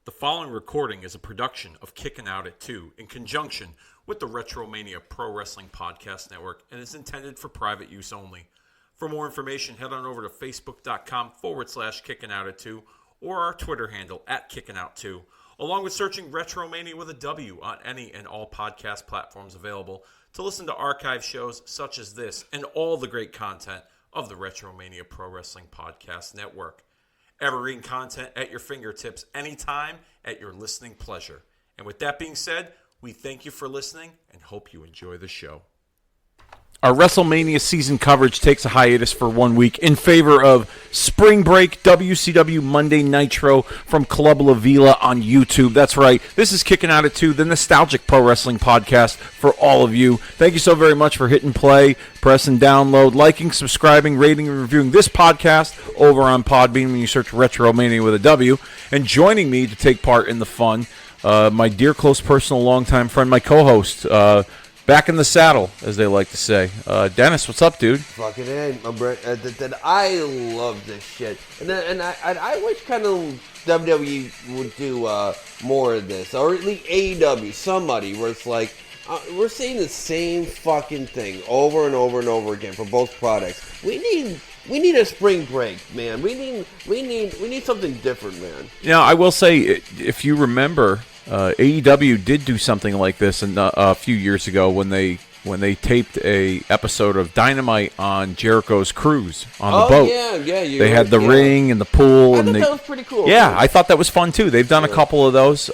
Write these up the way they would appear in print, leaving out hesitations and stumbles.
The following recording is a production of Kickin' Out at 2 in conjunction with the Retromania Pro Wrestling Podcast Network and is intended for private use only. For more information, head on over to facebook.com/Kickin' Out at 2 or our Twitter handle @Kickin' Out 2, along with searching Retromania with a W on any and all podcast platforms available to listen to archive shows such as this and all the great content of the Retromania Pro Wrestling Podcast Network. Evergreen content at your fingertips anytime at your listening pleasure. And with that being said, we thank you for listening and hope you enjoy the show. Our WrestleMania season coverage takes a hiatus for 1 week in favor of Spring Break, WCW Monday Nitro from Club La Vela on YouTube. That's right. This is Kickin' Out at 2, the nostalgic pro wrestling podcast for all of you. Thank you so very much for hitting play, pressing download, liking, subscribing, rating, and reviewing this podcast over on Podbean when you search Retromania with a W, and joining me to take part in the fun, my dear, close, personal, longtime friend, my co-host, back in the saddle, as they like to say. Dennis, what's up, dude? Fucking A, my bro. I love this shit. And I wish kind of WWE would do more of this. Or at least AEW, somebody, where it's like, we're seeing the same fucking thing over and over and over again for both products. We need a spring break, man. We need something different, man. Now, I will say, if you remember, AEW did do something like this a few years ago when they taped a episode of Dynamite on Jericho's cruise on the boat. Yeah. They had the ring and the pool. I thought that was pretty cool. Yeah, I thought that was fun too. They've done a couple of those.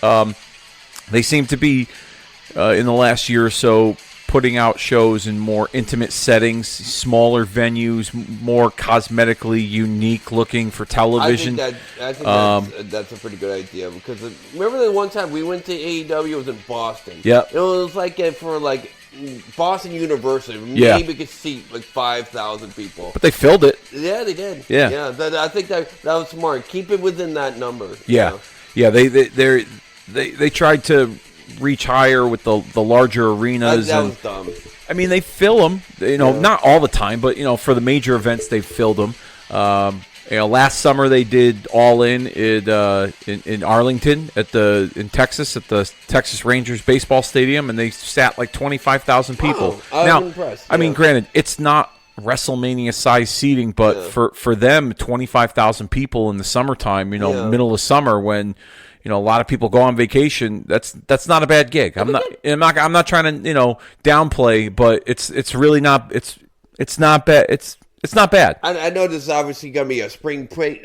They seem to be in the last year or so putting out shows in more intimate settings, smaller venues, more cosmetically unique looking for television. I think that's a pretty good idea, because remember the one time we went to AEW, it was in Boston. Yeah. It was like for like Boston University. Yeah. Maybe we could seat like 5,000 people. But they filled it. Yeah, they did. Yeah. I think that was smart. Keep it within that number. Yeah. Yeah, they tried to reach higher with the larger arenas. That was dumb. I mean, they fill them, not all the time, but, for the major events, they filled them. Last summer they did All In Arlington in Texas at the Texas Rangers baseball stadium, and they sat like 25,000 people. I was impressed. I mean, granted, it's not WrestleMania size seating, but for them, 25,000 people in the summertime, middle of summer when a lot of people go on vacation. That's not a bad gig. I'm not trying to downplay, but it's really not. It's not bad. It's not bad. I know this is obviously going to be a spring break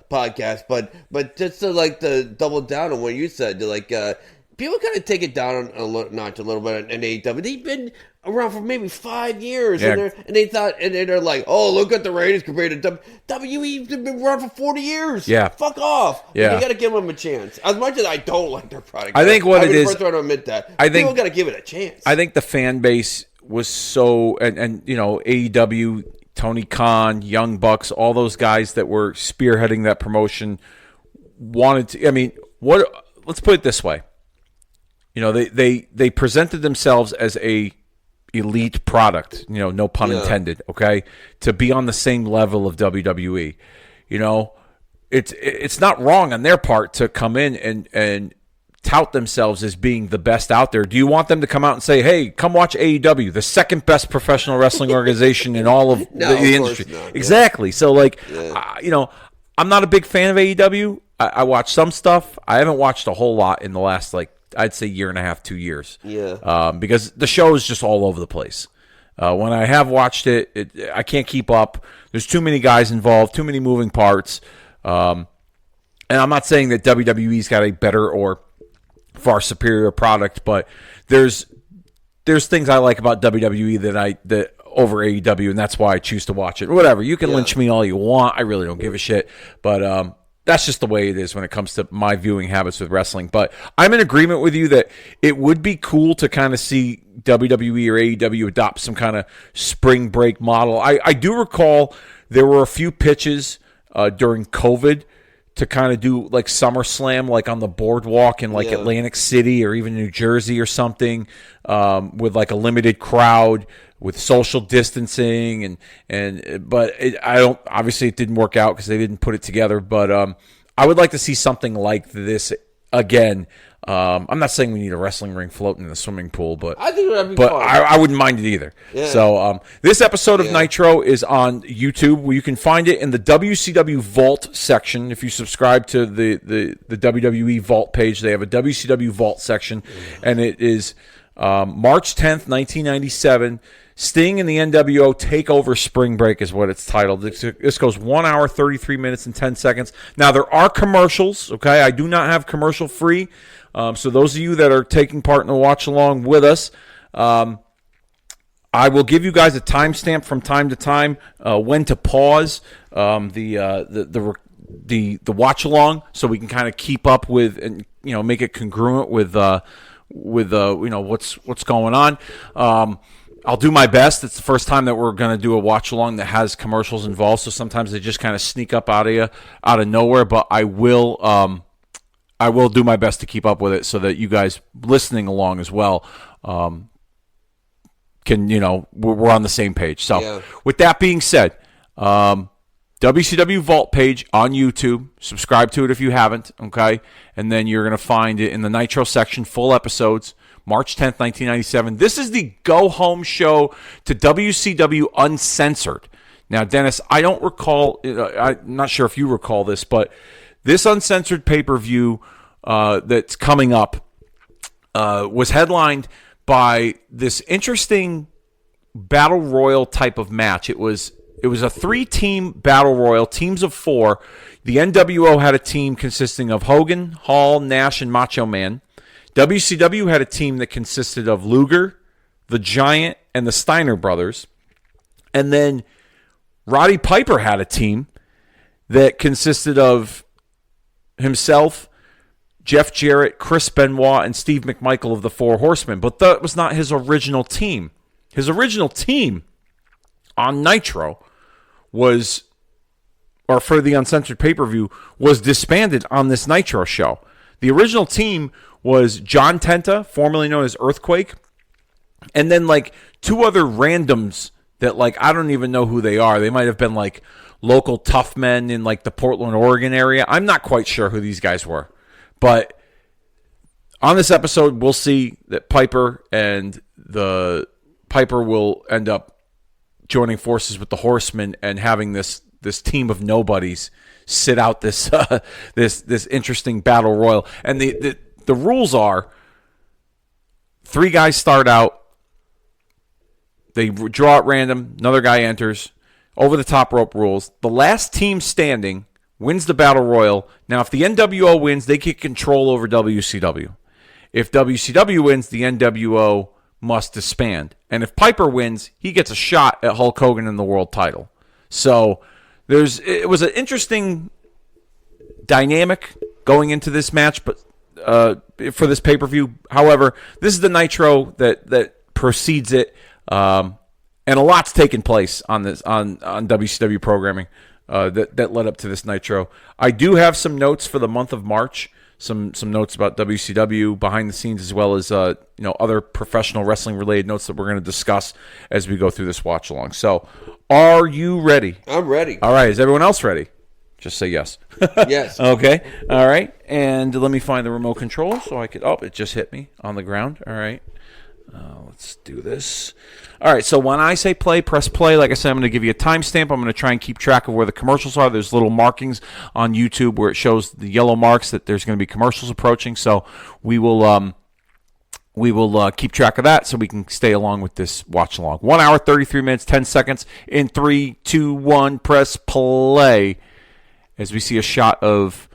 podcast, but just to double down on what you said, people kind of take it down a little bit in AEW. They've been around for maybe 5 years, and they're like, oh, look at the ratings compared to WWE. They've been around for 40 years. Yeah, fuck off. Yeah, you got to give them a chance. As much as I don't like their product, I think what it is. I'm the first one to admit that. People got to give it a chance. I think the fan base was so, and AEW, Tony Khan, Young Bucks, all those guys that were spearheading that promotion wanted to. I mean, let's put it this way. They presented themselves as a elite product, no pun intended, okay, to be on the same level of WWE. It's not wrong on their part to come in and tout themselves as being the best out there. Do you want them to come out and say, hey, come watch AEW, the second best professional wrestling organization in all of the industry? Not, exactly. So, I'm not a big fan of AEW. I watch some stuff. I haven't watched a whole lot in the last, I'd say year and a half, 2 years. Yeah. Because the show is just all over the place. When I have watched it, I can't keep up. There's too many guys involved, too many moving parts. And I'm not saying that WWE's got a better or far superior product, but there's things I like about WWE that over AEW, and that's why I choose to watch it. Whatever. You can lynch me all you want. I really don't give a shit. But that's just the way it is when it comes to my viewing habits with wrestling. But I'm in agreement with you that it would be cool to kind of see WWE or AEW adopt some kind of spring break model. I do recall there were a few pitches during COVID to kind of do like SummerSlam, like on the boardwalk in Atlantic City or even New Jersey or something, with like a limited crowd with social distancing but obviously it didn't work out because they didn't put it together. But I would like to see something like this again. I'm not saying we need a wrestling ring floating in the swimming pool, but I think that'd be fun. I wouldn't mind it either. Yeah. So this episode of Nitro is on YouTube, where you can find it in the WCW Vault section. If you subscribe to the WWE Vault page, they have a WCW Vault section, and it is March 10th, 1997. Sting and the NWO take over Spring Break is what it's titled. This goes 1 hour, 33 minutes, and 10 seconds. Now, there are commercials, okay? I do not have commercial free. So those of you that are taking part in the watch along with us, I will give you guys a timestamp from time to time when to pause the watch along, so we can kind of keep up with and make it congruent with what's going on. I'll do my best. It's the first time that we're going to do a watch along that has commercials involved, so sometimes they just kind of sneak up out of nowhere. But I will do my best to keep up with it so that you guys listening along as well can we're on the same page. So with that being said, WCW Vault page on YouTube. Subscribe to it if you haven't. Okay, and then you're going to find it in the Nitro section, full episodes. March 10th, 1997. This is the go-home show to WCW Uncensored. Now, Dennis, I don't recall, I'm not sure if you recall this, but this Uncensored pay-per-view that's coming up was headlined by this interesting battle royal type of match. It was a 3-team battle royal, teams of 4. The NWO had a team consisting of Hogan, Hall, Nash, and Macho Man. WCW had a team that consisted of Luger, the Giant, and the Steiner brothers. And then Roddy Piper had a team that consisted of himself, Jeff Jarrett, Chris Benoit, and Steve McMichael of the Four Horsemen. But that was not his original team. His original team on Nitro was, or for the Uncensored pay-per-view, was disbanded on this Nitro show. The original team was John Tenta, formerly known as Earthquake, and then like 2 other randoms that I don't even know who they are. They might have been local tough men in the Portland, Oregon area. I'm not quite sure who these guys were. But on this episode, we'll see that Piper will end up joining forces with the Horsemen and having this team of nobodies sit out this this interesting battle royal. And the rules are 3 guys start out. They draw at random. Another guy enters. Over the top rope rules. The last team standing wins the battle royal. Now, if the NWO wins, they get control over WCW. If WCW wins, the NWO must disband. And if Piper wins, he gets a shot at Hulk Hogan and the world title. So it was an interesting dynamic going into this match, but for this pay-per-view. However, this is the Nitro that precedes it, and a lot's taken place on this on WCW programming that led up to this Nitro. I do have some notes for the month of March, some notes about WCW behind the scenes, as well as other professional wrestling related notes that we're going to discuss as we go through this watch along. So, are you ready? I'm ready. All right, is everyone else ready? Just say yes. Yes. Okay. All right. And let me find the remote control so I could... Oh, it just hit me on the ground. All right. Let's do this. All right. So when I say play, press play. Like I said, I'm going to give you a timestamp. I'm going to try and keep track of where the commercials are. There's little markings on YouTube where it shows the yellow marks that there's going to be commercials approaching. So we will keep track of that so we can stay along with this watch along. 1 hour, 33 minutes, 10 seconds. In 3, 2, 1, press play. As we see a shot of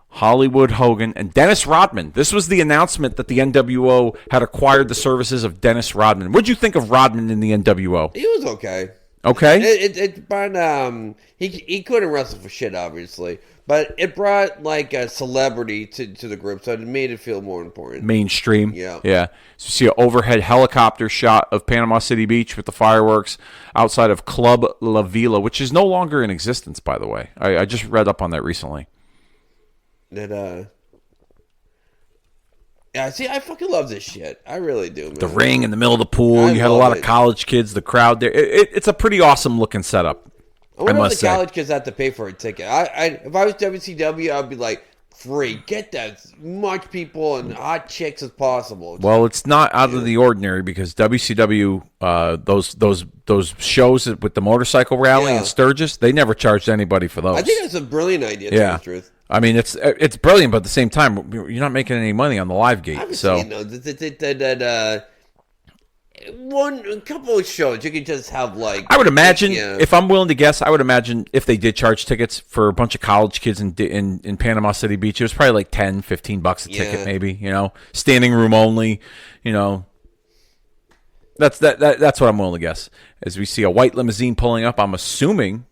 Hollywood Hogan and Dennis Rodman. This was the announcement that the NWO had acquired the services of Dennis Rodman. What did you think of Rodman in the NWO? He was okay. Okay. He couldn't wrestle for shit, obviously, but it brought a celebrity to the group, so it made it feel more important. Mainstream. Yeah. So you see an overhead helicopter shot of Panama City Beach with the fireworks outside of Club La Vela, which is no longer in existence, by the way. I just read up on that recently. Yeah, see, I fucking love this shit. I really do, man. The ring in the middle of the pool. You had a lot of college kids, the crowd there. It's a pretty awesome looking setup. I wonder if the college kids have to pay for a ticket. If I was WCW, I'd be like, free. Get that as much people and hot chicks as possible. Well, it's not out of the ordinary because WCW, those shows with the motorcycle rally in Sturgis, they never charged anybody for those. I think that's a brilliant idea, to tell the truth. I mean, it's brilliant, but at the same time, you're not making any money on the live gate. A couple of shows you could just have like. I would imagine, if I'm willing to guess, I would imagine if they did charge tickets for a bunch of college kids in Panama City Beach, it was probably like $10-15 a ticket, maybe. Standing room only. That's what I'm willing to guess. As we see a white limousine pulling up, I'm assuming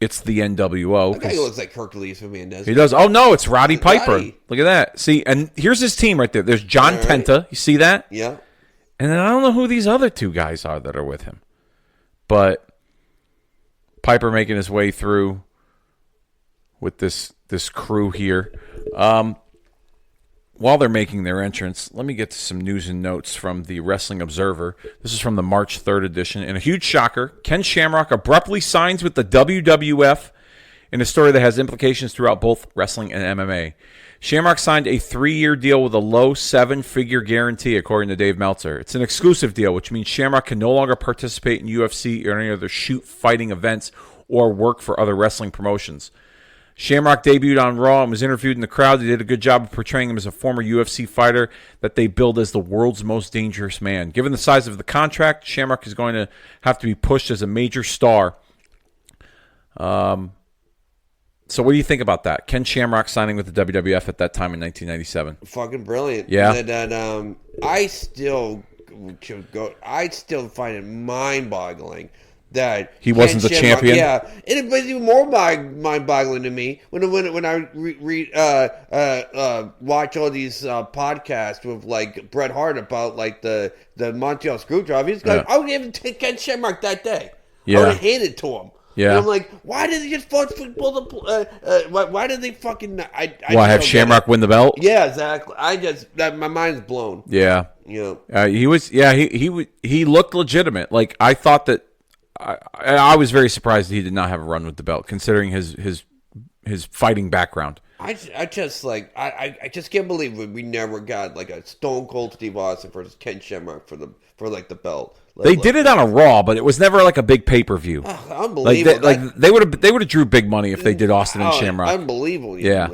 it's the NWO. That guy looks like Hercules from Mendez. He does. Oh no, it's Roddy Piper. Look at that. See, and here's his team right there. There's John Tenta. You see that? Yeah. And then I don't know who these other two guys are that are with him. But Piper making his way through with this crew here. While they're making their entrance, let me get to some news and notes from the Wrestling Observer. This is from the March 3rd edition. And a huge shocker, Ken Shamrock abruptly signs with the WWF in a story that has implications throughout both wrestling and MMA. Shamrock signed a 3-year deal with a low 7-figure guarantee, according to Dave Meltzer. It's an exclusive deal, which means Shamrock can no longer participate in UFC or any other shoot fighting events or work for other wrestling promotions. Shamrock debuted on Raw and was interviewed in the crowd. They did a good job of portraying him as a former UFC fighter that they billed as the world's most dangerous man. Given the size of the contract, Shamrock is going to have to be pushed as a major star. So what do you think about that? Ken Shamrock signing with the WWF at that time in 1997. Fucking brilliant. Yeah. And I still find it mind-boggling that he wasn't the champion. Yeah, and it was even more mind-boggling to me when I watch all these podcasts with like Bret Hart about like the Montreal Screwdriver. He's like, I would even take Ken Shamrock that day. I would have handed it to him. Yeah, and I'm like, why did they just pull the? Why did they fucking? Have Shamrock win the belt? Yeah, exactly. My mind's blown. Yeah, he was. Yeah, he looked legitimate. Like I thought that. I was very surprised that he did not have a run with the belt, considering his fighting background. I just can't believe we never got like a Stone Cold Steve Austin versus Ken Shamrock for the belt. They did it on a Raw, but it was never like a big pay-per-view. Unbelievable. They would have drew big money if they did Austin and Shamrock. Unbelievable. Yeah,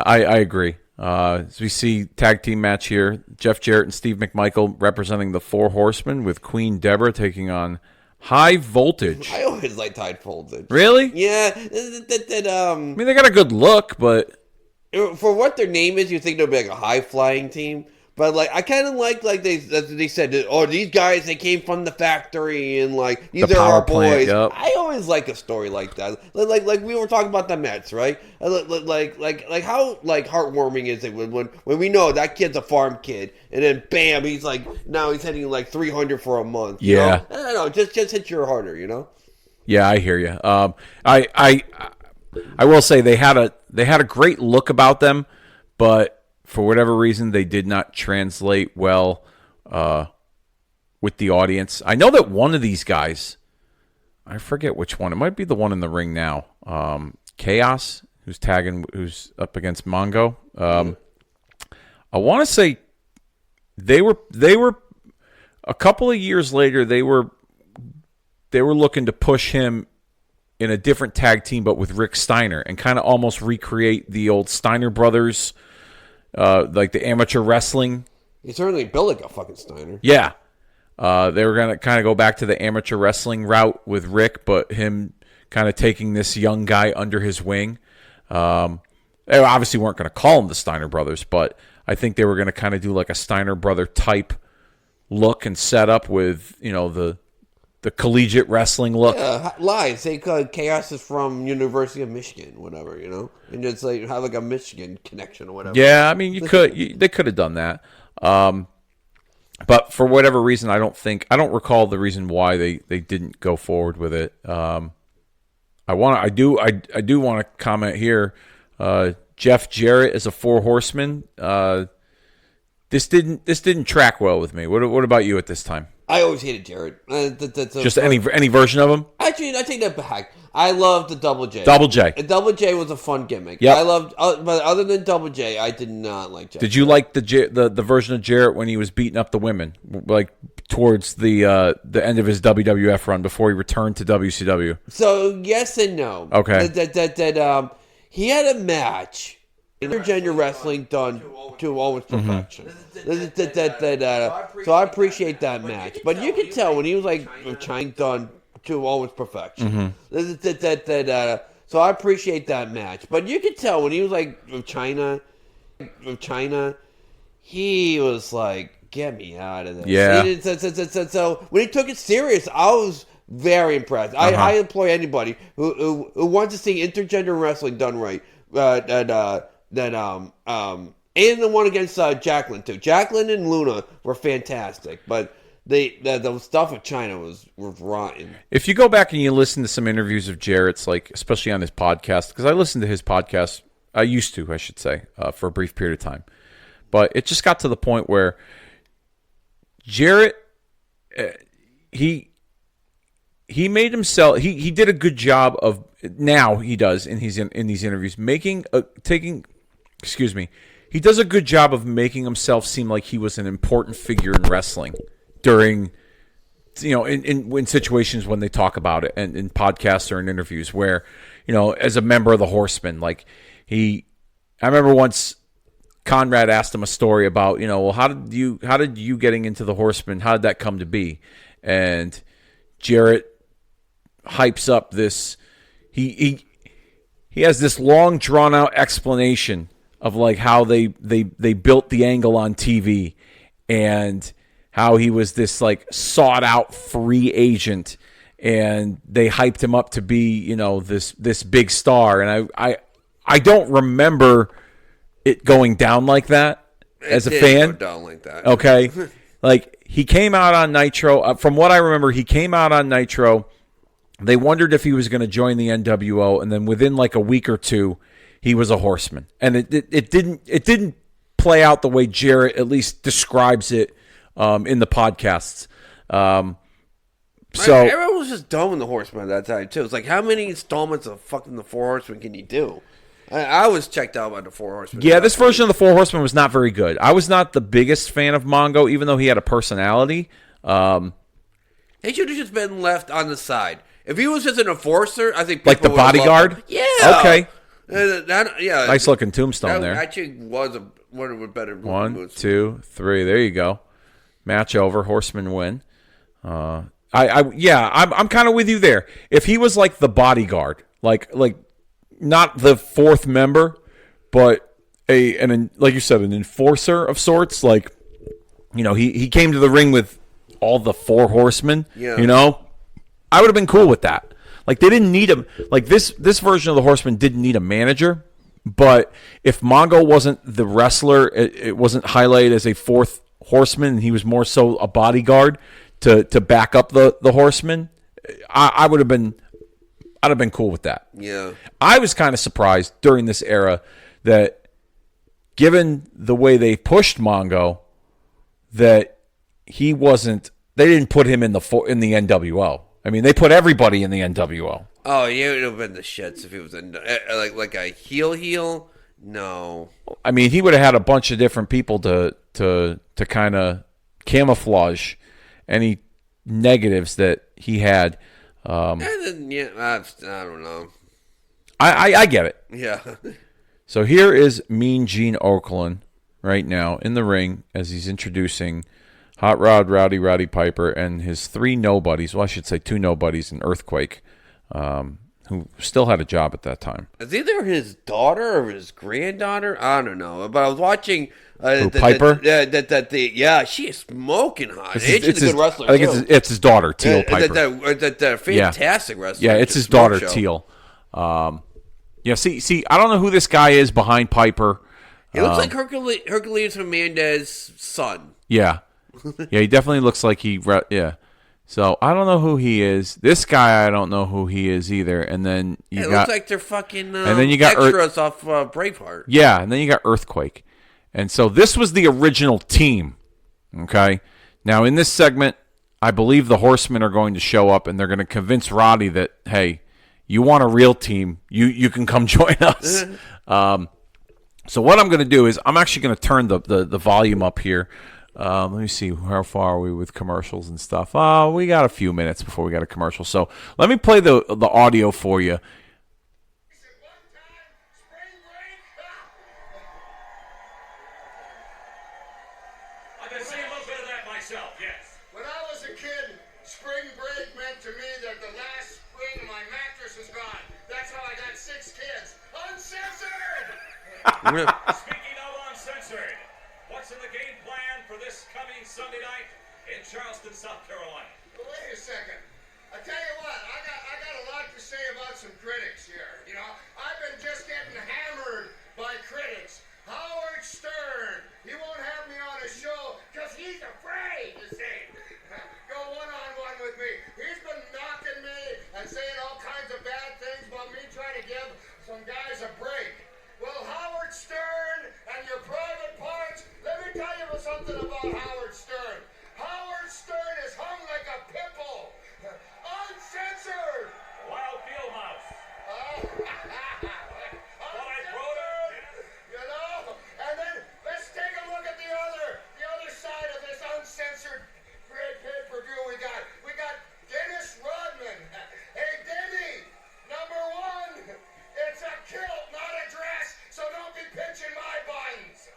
I agree. As we see tag team match here, Jeff Jarrett and Steve McMichael representing the Four Horsemen with Queen Deborah taking on High Voltage. I always liked High Voltage. Really? Yeah. I mean, they got a good look, but for what their name is, you think they'll be like a high-flying team. But like, I kind of like they said, oh, these guys, they came from the factory and like these are our boys. Yep. I always like a story like that. Like we were talking about the Mets, right? Like how like heartwarming is it when we know that kid's a farm kid and then bam, he's like now he's hitting like 300 for a month. You know? I don't know, just hit your harder, you know. Yeah, I hear you. I will say they had a great look about them, but for whatever reason, they did not translate well with the audience. I know that one of these guys, I forget which one. It might be the one in the ring now. Chaos, who's up against Mongo. I want to say they were a couple of years later. They were looking to push him in a different tag team, but with Rick Steiner, and kind of almost recreate the old Steiner brothers. Like the amateur wrestling. He certainly built like a fucking Steiner. Yeah. They were going to kind of go back to the amateur wrestling route with Rick, but him kind of taking this young guy under his wing. They obviously weren't going to call them the Steiner brothers, but I think they were going to kind of do like a Steiner brother type look and setup with, the collegiate wrestling look. Yeah, lies. They Chaos is from University of Michigan, whatever, and just like have like a Michigan connection or whatever. Yeah, I mean, they could have done that, but for whatever reason, I don't recall the reason why they didn't go forward with it. I do want to comment here. Jeff Jarrett is a Four Horseman. This didn't track well with me. What about you at this time? I always hated Jarrett. Just any version of him? Actually, I take that back. I loved the Double J. Double J. And Double J was a fun gimmick. Yep. I loved, but other than Double J, I did not like Jarrett. Did you like the version of Jarrett when he was beating up the women, like towards the end of his WWF run before he returned to WCW? So yes and no. Okay. He had a match. Intergender wrestling done to almost perfection. So I appreciate that match. But you could tell when he was like China done to almost perfection. So I appreciate that match. But you could tell when he was like with China, he was like, get me out of this. Yeah. So when he took it serious, I was very impressed. I employ anybody who wants to see intergender wrestling done right. And the one against Jacqueline too. Jacqueline and Luna were fantastic, but the stuff with China was rotten. If you go back and you listen to some interviews of Jarrett's, like especially on his podcast, because I listened to his podcast, I used to, I should say, for a brief period of time, but it just got to the point where Jarrett, he made himself. He did a good job of. Now he does in these interviews, he does a good job of making himself seem like he was an important figure in wrestling during, in situations when they talk about it and in podcasts or in interviews where, as a member of the Horsemen, like I remember once Conrad asked him a story about, well, how did you getting into the Horsemen? How did that come to be? And Jarrett hypes up this, he has this long drawn out explanation of like how they built the angle on TV and how he was this like sought out free agent and they hyped him up to be, this big star. And I don't remember it going down like that as a fan. Go down like that. Okay. Like he came out on Nitro. From what I remember, he came out on Nitro. They wondered if he was going to join the NWO, and then within like a week or two, he was a Horseman. And it didn't play out the way Jarrett at least describes it in the podcasts. So everyone was just dumb in the Horseman at that time too. It's like, how many installments of fucking the Four Horsemen can you do? I was checked out by the Four Horsemen. Yeah, this version of the Four Horsemen was not very good. I was not the biggest fan of Mongo, even though he had a personality. He should have just been left on the side. If he was just an enforcer, I think people like the bodyguard. Yeah. Okay. Yeah. Nice looking tombstone that there. Actually, was one of the better moves. 1, 2, 3. There you go. Match over. Horsemen win. I'm kind of with you there. If he was like the bodyguard, like not the fourth member, but like you said, an enforcer of sorts. Like, he came to the ring with all the Four Horsemen. Yeah. I would have been cool with that. Like they didn't need him. Like this version of the Horsemen didn't need a manager. But if Mongo wasn't the wrestler, it wasn't highlighted as a fourth Horseman, and he was more so a bodyguard to back up the Horsemen, I'd have been cool with that. Yeah. I was kind of surprised during this era that, given the way they pushed Mongo, that he wasn't. They didn't put him in the NWO. I mean, they put everybody in the NWO. Oh, he would have been the shits if he was in like a heel. No. I mean, he would have had a bunch of different people to kind of camouflage any negatives that he had. And then, I don't know. I get it. Yeah. So here is Mean Gene Okerlund right now in the ring as he's introducing Hot Rod, Rowdy Piper, and his three nobodies. Well, I should say two nobodies and Earthquake, who still had a job at that time. It's either his daughter or his granddaughter. I don't know. But I was watching Piper. Yeah, she is smoking hot. She's a good wrestler. I think it's his daughter, Teal Piper. That fantastic wrestler. Yeah, it's his daughter, Teal. See, I don't know who this guy is behind Piper. He looks like Hercules Hernandez's son. Yeah. Yeah, he definitely looks like yeah. So I don't know who he is. This guy, I don't know who he is either. And then it looks like they're fucking and then you got extras off Braveheart. Yeah, and then you got Earthquake. And so this was the original team, okay? Now, in this segment, I believe the Horsemen are going to show up, and they're going to convince Roddy that, hey, you want a real team, you can come join us. So what I'm going to do is I'm actually going to turn the volume up here. Let me see, how far are we with commercials and stuff? We got a few minutes before we got a commercial. So let me play the audio for you. I've been seeing a little bit of that myself, yes. When I was a kid, spring break meant to me that the last spring my mattress is gone. That's how I got 6 kids. Uncensored! Speaking of uncensored, what's in the game plan for this coming Sunday night in Charleston, South Carolina? Well, wait a second. I tell you what, I got a lot to say about some critics here. You know, I've been just getting hammered by critics. Howard Stern, he won't have me on his show because he's afraid, you see. Go one-on-one with me. He's been knocking me and saying all kinds of bad things about me trying to give some guys a break. Well, Howard Stern and your private parts, let me tell you something about Howard Stern. Howard Stern is hung like a pimple. Uncensored. Wild field mouse. You know? And then let's take a look at the other side of this uncensored great pay-per-view we got. We got Dennis Rodman. Hey, Denny, number 1, it's a kilt, not a dress, so don't be pinching my buns.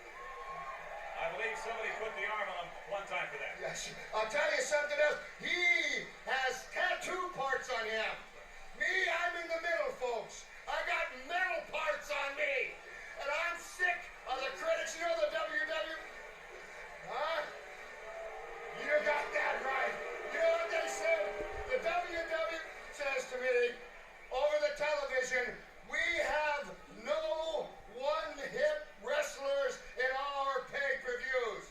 I believe somebody put the arm on him one time for that. Yes. I'll tell you something else. He has tattoo parts on him. Me, I'm in the middle, folks. I got metal parts on me. And I'm sick of the critics. You know the WW? Huh? You got that right. You know what they say? The WW says to me, over the television, we have no one-hit wrestlers in our pay-per-views.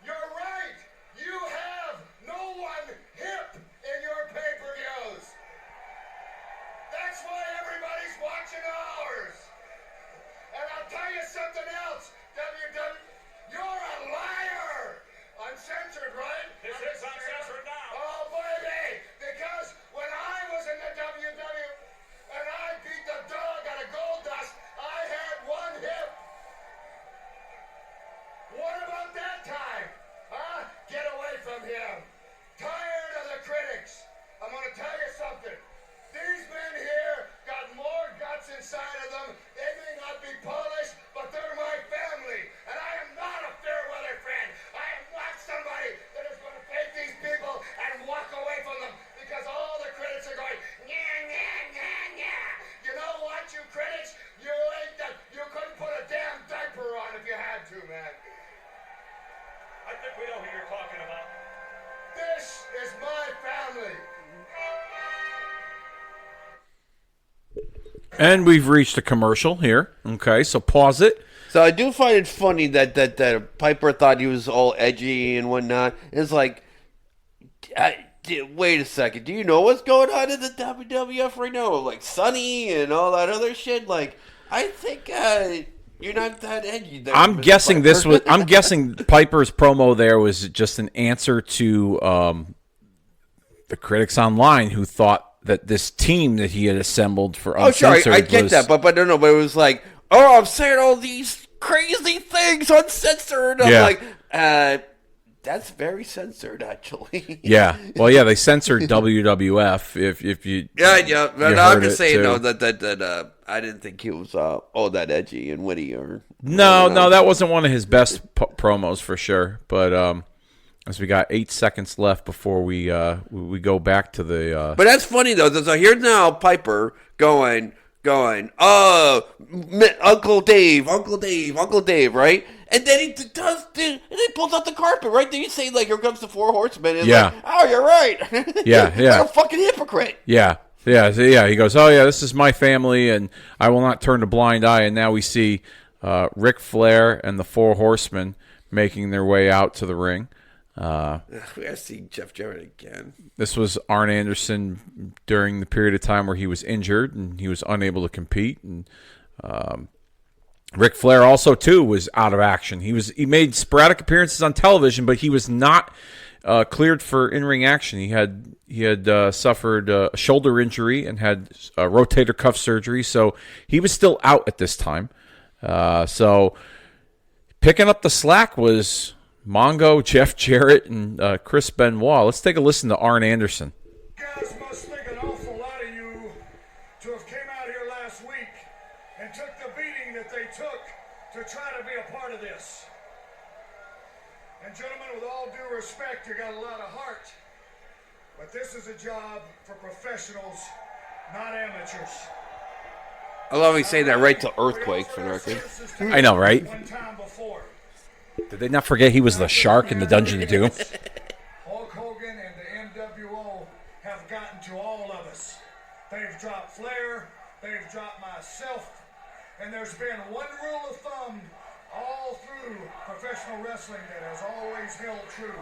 You're right. You have no one hip in your pay-per-views. That's why everybody's watching ours. And I'll tell you something else, WW, you're a liar. Uncensored, right? This is uncensored now. Oh, baby, because when I was in the WW and I beat the dog out of Goldust, I had one hip. What about that time? Huh? Get away from him. Tired of the critics. I'm going to tell you something. These men here got more guts inside of them. They may not be polished, but they're my family. And I am not a fair weather friend. I am not somebody that is going to take these people and walk away from them because all the critics are going, yeah, yeah, yeah, yeah. You know what, you critics? You couldn't put a damn diaper on if you had to, man. I think we know who you're talking about. This is my family. And we've reached a commercial here. Okay, so pause it. So I do find it funny that Piper thought he was all edgy and whatnot. It's like, wait a second. Do you know what's going on in the WWF right now? Like Sonny and all that other shit. Like, I think you're not that edgy. There, I'm Mr. guessing Piper. this was. I'm guessing Piper's promo there was just an answer to the critics online who thought that this team that he had assembled for Uncensored I get was, that, but no, but it was like, oh, I'm saying all these crazy things Uncensored. I'm like, that's very censored, actually. Yeah, well, yeah, they censored WWF. If you, yeah. But you I'm heard just it, saying too. though that I didn't think he was all that edgy and witty or No, that wasn't one of his best promos for sure. But as we got 8 seconds left before we go back to the. But that's funny though. So here's now Piper going. Oh, Uncle Dave, right? And then he and he pulls out the carpet, right? Then you say like, "Here comes the 4 horsemen." And Yeah. Like, oh, you're right. Yeah. What a fucking hypocrite. Yeah. He goes, oh, yeah, this is my family, and I will not turn a blind eye. And now we see Ric Flair and the 4 horsemen making their way out to the ring. We gotta see Jeff Jarrett again. This was Arn Anderson during the period of time where he was injured and he was unable to compete. And Ric Flair also too was out of action. He made sporadic appearances on television, but he was not cleared for in-ring action. He had suffered a shoulder injury and had rotator cuff surgery, so he was still out at this time. So picking up the slack was Mongo, Jeff Jarrett, and Chris Benoit. Let's take a listen to Arn Anderson. Guys must think an awful lot of you to have came out here last week and took the beating that they took to try to be a part of this. And gentlemen, with all due respect, you got a lot of heart. But this is a job for professionals, not amateurs. I love he say that right to Earthquake for the record. I know, right? One time before. Did they not forget he was the shark in the Dungeon of Doom? Hulk Hogan and the NWO have gotten to all of us. They've dropped Flair, they've dropped myself, and there's been one rule of thumb all through professional wrestling that has always held true.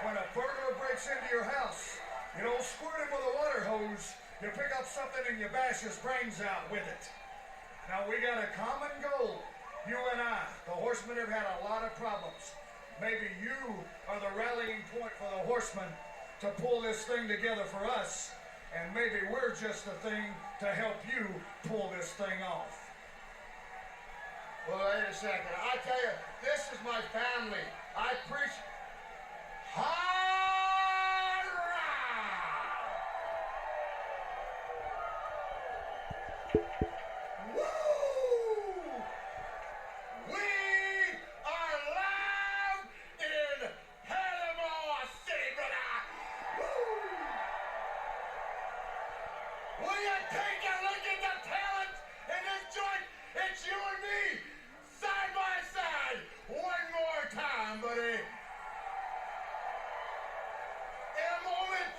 When a burglar breaks into your house, you don't squirt him with a water hose, you pick up something and you bash his brains out with it. Now we got a common goal, you and I. The Horsemen have had a lot of problems. Maybe you are the rallying point for the Horsemen to pull this thing together for us, and maybe we're just the thing to help you pull this thing off. Well, wait a second. I tell you, this is my family. I preach hard rock. Woo! We are live in Panama City, brother. Woo! Will you take a look at the talent in this joint? It's you and me, side by side. One more time, buddy. In a moment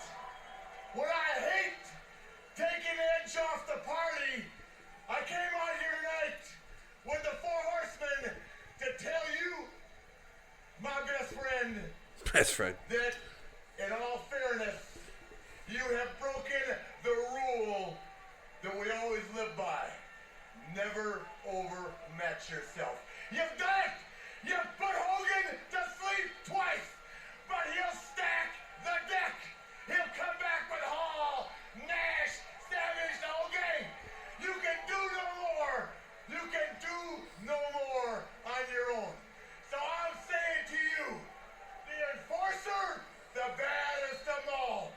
when I hate taking edge off the party, I came out here tonight with the Four Horsemen to tell you, my best friend, that in all fairness, you have broken the rule that we always live by. Never overmatch yourself. You've done it! You've put Hogan to sleep twice, but he'll stack the deck. He'll come back with Hall, Nash, Savage, the whole gang. You can do no more. You can do no more on your own. So I'm saying to you, the enforcer, the baddest of them all.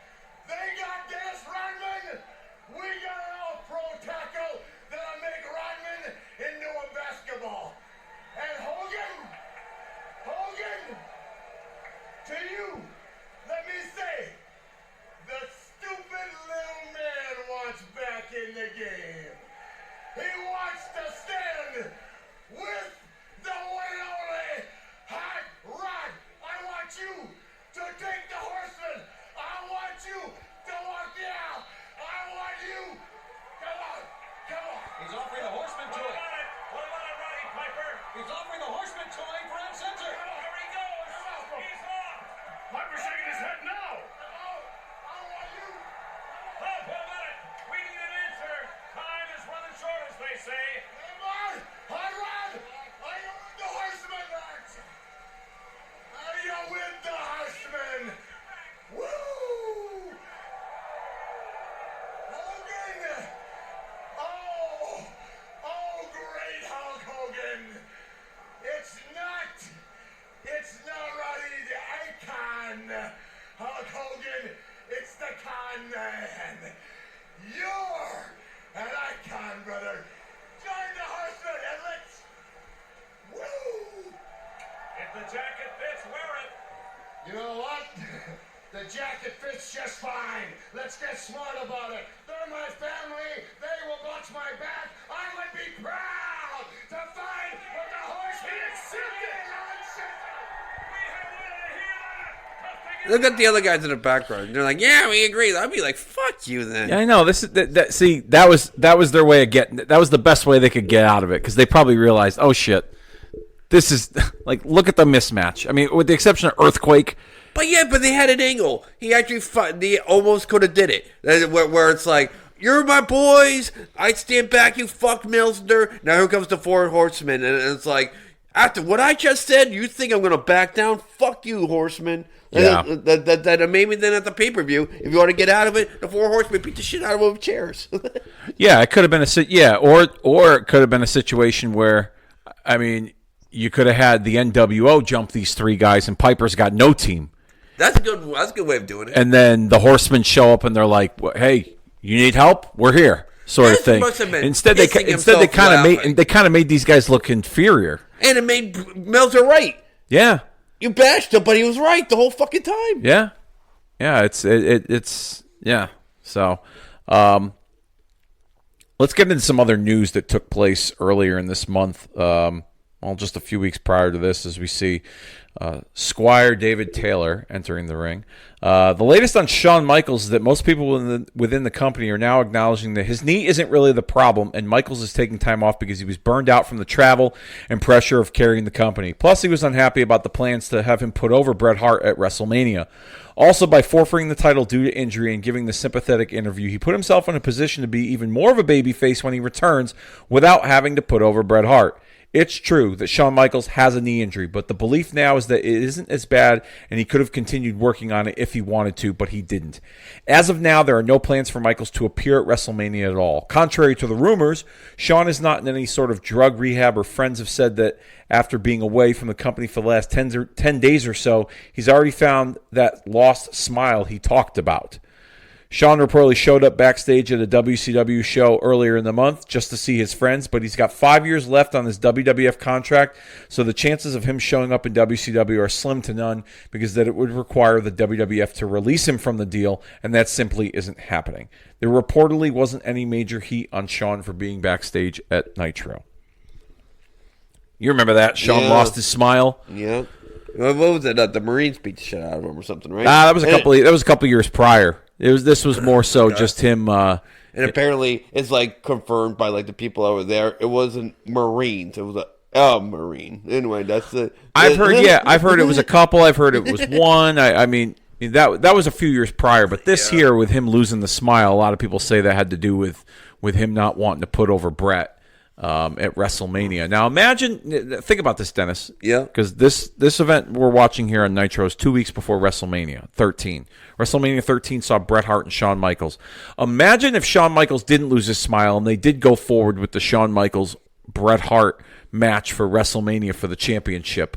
They got Dennis Rodman. We got an all-pro tackle that'll make Rodman into a basketball. And Hogan, to you, let me say, the stupid little man wants back in the game. He wants to stand with the one and only Hot Rod. I want you to take the Horseman. I want you to walk the aisle. I want you. Come on. He's offering the Horseman to it. What about it, Roddy Piper? He's offering the Horseman to him for uncensored. Here he goes. He's off. Piper's shaking his head no. I want you. Hold a minute. We need an answer. Time is running short, as they say. Come on. Hot Rod. Are you with the Horseman? Are you with the Horseman? Woo! Hogan! Oh, great Hulk Hogan! It's not Roddy the Icon, Hulk Hogan. It's the Con Man. You're an icon, brother. Join the Horseman and let's woo! If the jacket fits, wear it. You know what? The jacket fits just fine. Let's get smart about it. They're my family. They will watch my back. I would be proud to fight with the Horseman. Look at the other guys in the background. They're like, yeah, we agree. I'd be like, fuck you then. Yeah, I know. This is that was their way of getting. That was the best way they could get out of it because they probably realized, oh shit, this is like, look at the mismatch. I mean, with the exception of Earthquake. But they had an angle. He actually he almost could have did it. Where it's like, you're my boys. I stand back, you fuck Milsner. Now here comes the Four Horsemen. And it's like, after what I just said, you think I'm going to back down? Fuck you, Horsemen. Yeah. That maybe then at the pay-per-view, if you want to get out of it, the Four Horsemen beat the shit out of them with chairs. Yeah, it could have been or it could have been a situation where, I mean, you could have had the NWO jump these three guys, and Piper's got no team. That's a good way of doing it. And then the Horsemen show up, and they're like, well, "Hey, you need help? We're here," sort of thing. Instead, they kind of made these guys look inferior, and it made Meltzer right. Yeah. You bashed him, but he was right the whole fucking time. Yeah, it's yeah. So, let's get into some other news that took place earlier in this month. Just a few weeks prior to this, as we see Squire David Taylor entering the ring. The latest on Shawn Michaels is that most people within the company are now acknowledging that his knee isn't really the problem, and Michaels is taking time off because he was burned out from the travel and pressure of carrying the company. Plus, he was unhappy about the plans to have him put over Bret Hart at WrestleMania. Also, by forfeiting the title due to injury and giving the sympathetic interview, he put himself in a position to be even more of a babyface when he returns without having to put over Bret Hart. It's true that Shawn Michaels has a knee injury, but the belief now is that it isn't as bad and he could have continued working on it if he wanted to, but he didn't. As of now, there are no plans for Michaels to appear at WrestleMania at all. Contrary to the rumors, Shawn is not in any sort of drug rehab, or friends have said that after being away from the company for the last 10 days or so, he's already found that lost smile he talked about. Shawn reportedly showed up backstage at a WCW show earlier in the month just to see his friends, but he's got 5 years left on his WWF contract, so the chances of him showing up in WCW are slim to none because that it would require the WWF to release him from the deal, and that simply isn't happening. There reportedly wasn't any major heat on Shawn for being backstage at Nitro. You remember that? Shawn lost his smile. Yeah. What was it? The Marines beat the shit out of him or something, right? That was a couple years prior. This was more so just him. And apparently, it's like confirmed by like the people over there. It wasn't Marines. It was a Marine. Anyway, that's it. I've heard it was a couple. I've heard it was one. I mean, that was a few years prior. But this here with him losing the smile, a lot of people say that had to do with him not wanting to put over Bret at WrestleMania. Now, think about this, Dennis. Yeah. Because this event we're watching here on Nitro is 2 weeks before WrestleMania 13. WrestleMania 13 saw Bret Hart and Shawn Michaels. Imagine if Shawn Michaels didn't lose his smile and they did go forward with the Shawn Michaels Bret Hart match for WrestleMania for the championship.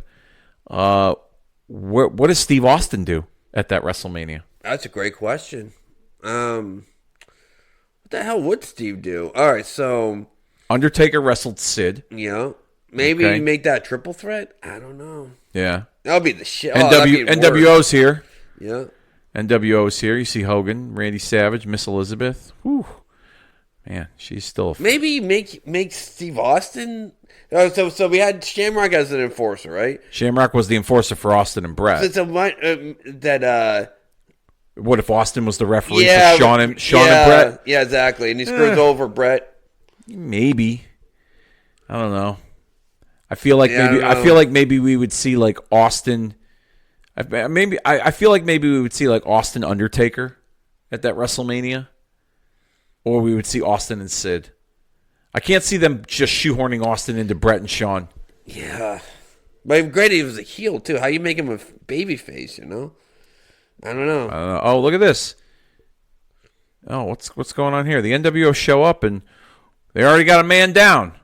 What does Steve Austin do at that WrestleMania? That's a great question. What the hell would Steve do? All right, so Undertaker wrestled Sid. Yeah. Maybe make that triple threat? I don't know. Yeah. That'll be the shit. NWO's here. Yeah. NWO's here. You see Hogan, Randy Savage, Miss Elizabeth. Whew. Man, she's still maybe make Steve Austin. So we had Shamrock as an enforcer, right? Shamrock was the enforcer for Austin and Bret. What if Austin was the referee for Shawn and Bret? Yeah, exactly. And he screws over Bret. Maybe. I don't know. I feel like maybe we would see like Austin. I feel like maybe we would see like Austin Undertaker at that WrestleMania, or we would see Austin and Sid. I can't see them just shoehorning Austin into Bret and Shawn. Yeah, but great he was a heel too. How you make him a baby face? You know, I don't know. Oh, look at this. Oh, what's going on here? The NWO show up and they already got a man down.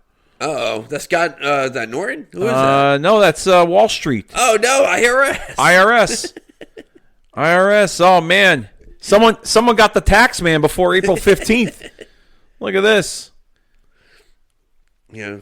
That's got is that Norton? Who is that? No, that's Wall Street. Oh no, IRS. IRS. Oh man, someone got the tax man before April 15th. Look at this. Yeah.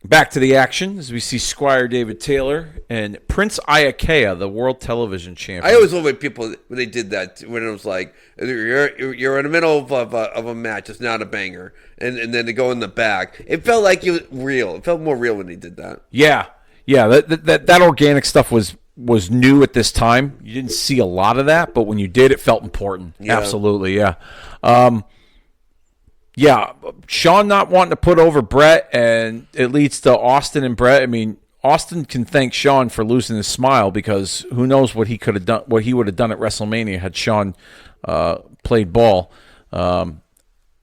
Back to the action as we see Squire David Taylor and Prince Iaukea, the World Television Champion. I always love when people when they did that, when it was like you're in the middle of a match, it's not a banger, and then they go in the back. It felt like it was real. It felt more real when they did that. Yeah. That organic stuff was new at this time. You didn't see a lot of that, but when you did, it felt important. Yeah. Absolutely, yeah. Yeah, Shawn not wanting to put over Bret, and it leads to Austin and Bret. I mean, Austin can thank Shawn for losing his smile because who knows what he could have done, what he would have done at WrestleMania had Shawn played ball.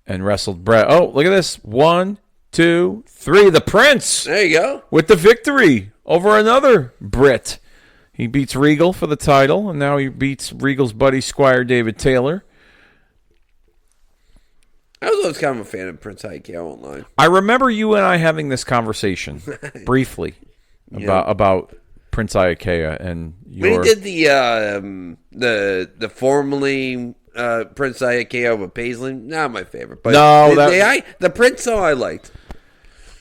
and wrestled Brett. Oh, look at this. 1, 2, 3. The Prince. There you go. With the victory over another Brit. He beats Regal for the title, and now he beats Regal's buddy Squire David Taylor. I was always kind of a fan of Prince Ike, I won't lie. I remember you and I having this conversation briefly about Prince Iaukea and your... When he did the formerly Prince Iaukea with Paisley, not my favorite. But no, the Prince song I liked.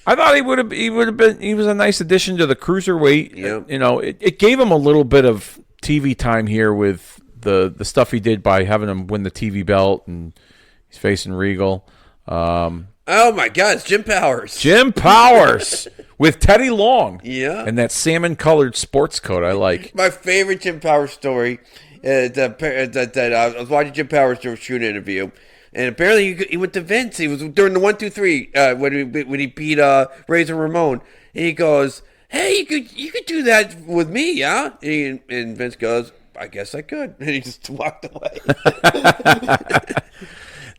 I thought he would have been. He was a nice addition to the cruiserweight. Yep. You know, it gave him a little bit of TV time here with the stuff he did by having him win the TV belt, and he's facing Regal. Oh my God, it's Jim Powers. Jim Powers with Teddy Long. Yeah. And that salmon-colored sports coat I like. My favorite Jim Powers story is that I was watching Jim Powers do a shoot interview, and apparently he went to Vince. He was during the 1, 2, 3 when he beat Razor Ramon, and he goes, "Hey, you could do that with me, yeah?" And Vince goes, "I guess I could," and he just walked away.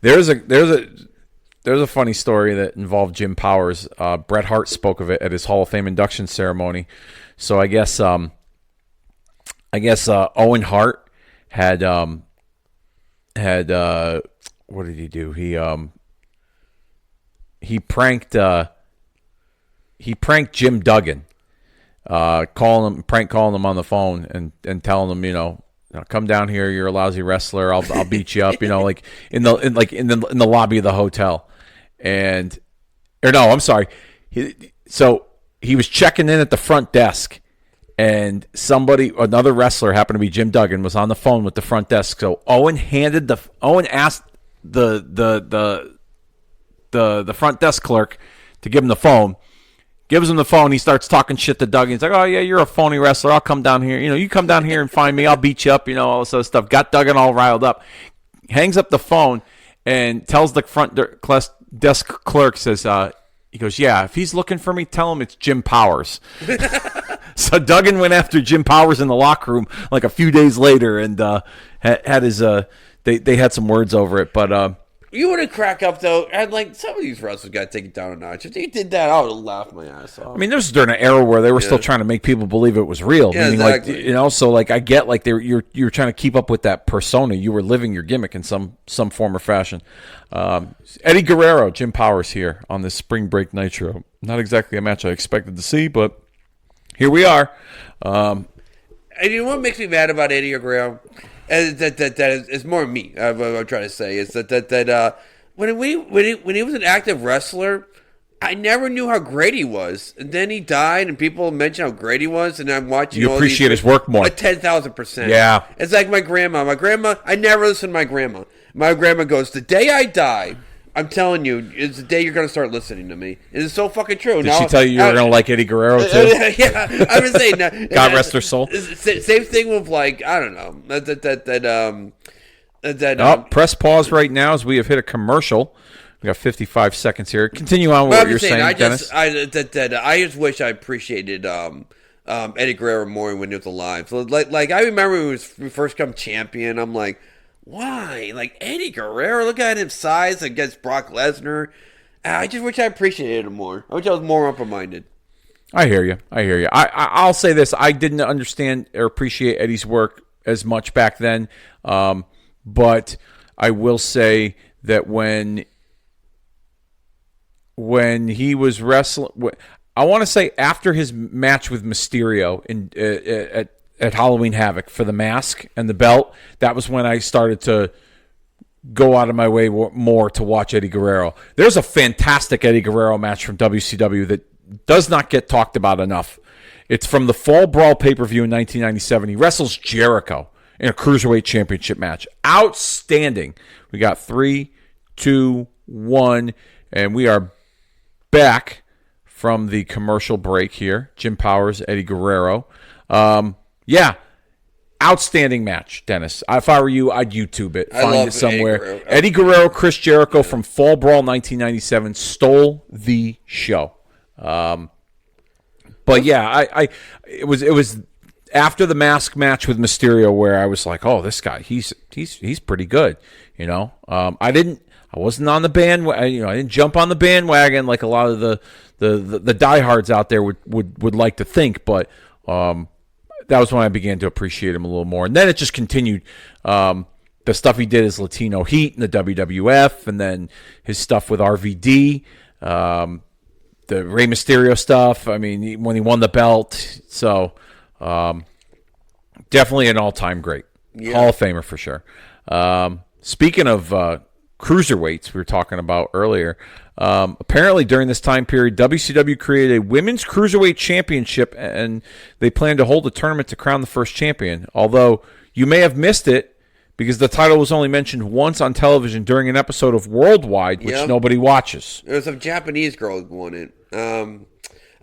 There's a funny story that involved Jim Powers. Bret Hart spoke of it at his Hall of Fame induction ceremony. So I guess Owen Hart had what did he do? He pranked Jim Duggan, prank calling him on the phone and telling him, you know, come down here. You're a lousy wrestler. I'll beat you up. You know, like in the lobby of the hotel. I'm sorry. So he was checking in at the front desk, and another wrestler, happened to be Jim Duggan, was on the phone with the front desk. So Owen asked the front desk clerk to give him the phone. Gives him the phone. He starts talking shit to Duggan. He's like, "Oh yeah, you're a phony wrestler. I'll come down here. You know, you come down here and find me. I'll beat you up. You know, all this other stuff." Got Duggan all riled up. Hangs up the phone and tells the front desk clerk, says, he goes, "Yeah, if he's looking for me, tell him it's Jim Powers." So Duggan went after Jim Powers in the locker room like a few days later, and had his they had some words over it, but. You wouldn't crack up, though. And, like, some of these wrestlers got to take it down a notch. If they did that, I would have laughed my ass off. I mean, this was during an era where they were still trying to make people believe it was real. Yeah, meaning, exactly. like, you know, so, like, I get, like, you're trying to keep up with that persona. You were living your gimmick in some form or fashion. Eddie Guerrero, Jim Powers here on this Spring Break Nitro. Not exactly a match I expected to see, but here we are. And you know what makes me mad about Eddie Guerrero? That is more me. What I'm trying to say is that when he was an active wrestler, I never knew how great he was. And then he died, and people mention how great he was, and I'm watching. You appreciate his work more. 10,000%. Yeah. It's like my grandma. I never listen to my grandma. My grandma goes, "The day I die, I'm telling you, it's the day you're going to start listening to me." It is so fucking true. Did she tell you were going to like Eddie Guerrero, too? Yeah, I was saying that. God rest her soul. Same thing with, like, I don't know. Press pause right now as we have hit a commercial. We got 55 seconds here. Continue on with what you're saying, Dennis. I just wish I appreciated Eddie Guerrero more when he was alive. So, like I remember when he first come champion, I'm like, why? Like, Eddie Guerrero, look at his size against Brock Lesnar. I just wish I appreciated him more. I wish I was more open-minded. I hear you. I'll say this. I didn't understand or appreciate Eddie's work as much back then. But I will say that when he was wrestling, I want to say after his match with Mysterio at Halloween Havoc for the mask and the belt, that was when I started to go out of my way more to watch Eddie Guerrero. There's a fantastic Eddie Guerrero match from WCW that does not get talked about enough. It's from the Fall Brawl pay-per-view in 1997. He wrestles Jericho in a Cruiserweight Championship match. Outstanding. We got 3, 2, 1, and we are back from the commercial break here. Jim Powers, Eddie Guerrero. Yeah, outstanding match, Dennis. If I were you, I'd YouTube it, find it somewhere. Eddie Guerrero, Chris Jericho from Fall Brawl 1997 stole the show. But yeah, it was after the mask match with Mysterio where I was like, oh, this guy, he's pretty good, you know. I I wasn't on the bandwagon. I didn't jump on the bandwagon like a lot of the diehards out there would like to think. But that was when I began to appreciate him a little more. And then it just continued. The stuff he did as Latino Heat in the WWF, and then his stuff with RVD, the Rey Mysterio stuff. I mean, when he won the belt. So definitely an all-time great. Yeah. Hall of Famer for sure. Speaking of cruiserweights we were talking about earlier, apparently during this time period, WCW created a women's cruiserweight championship, and they plan to hold a tournament to crown the first champion. Although you may have missed it because the title was only mentioned once on television during an episode of Worldwide, which nobody watches. There was a Japanese girl who won it.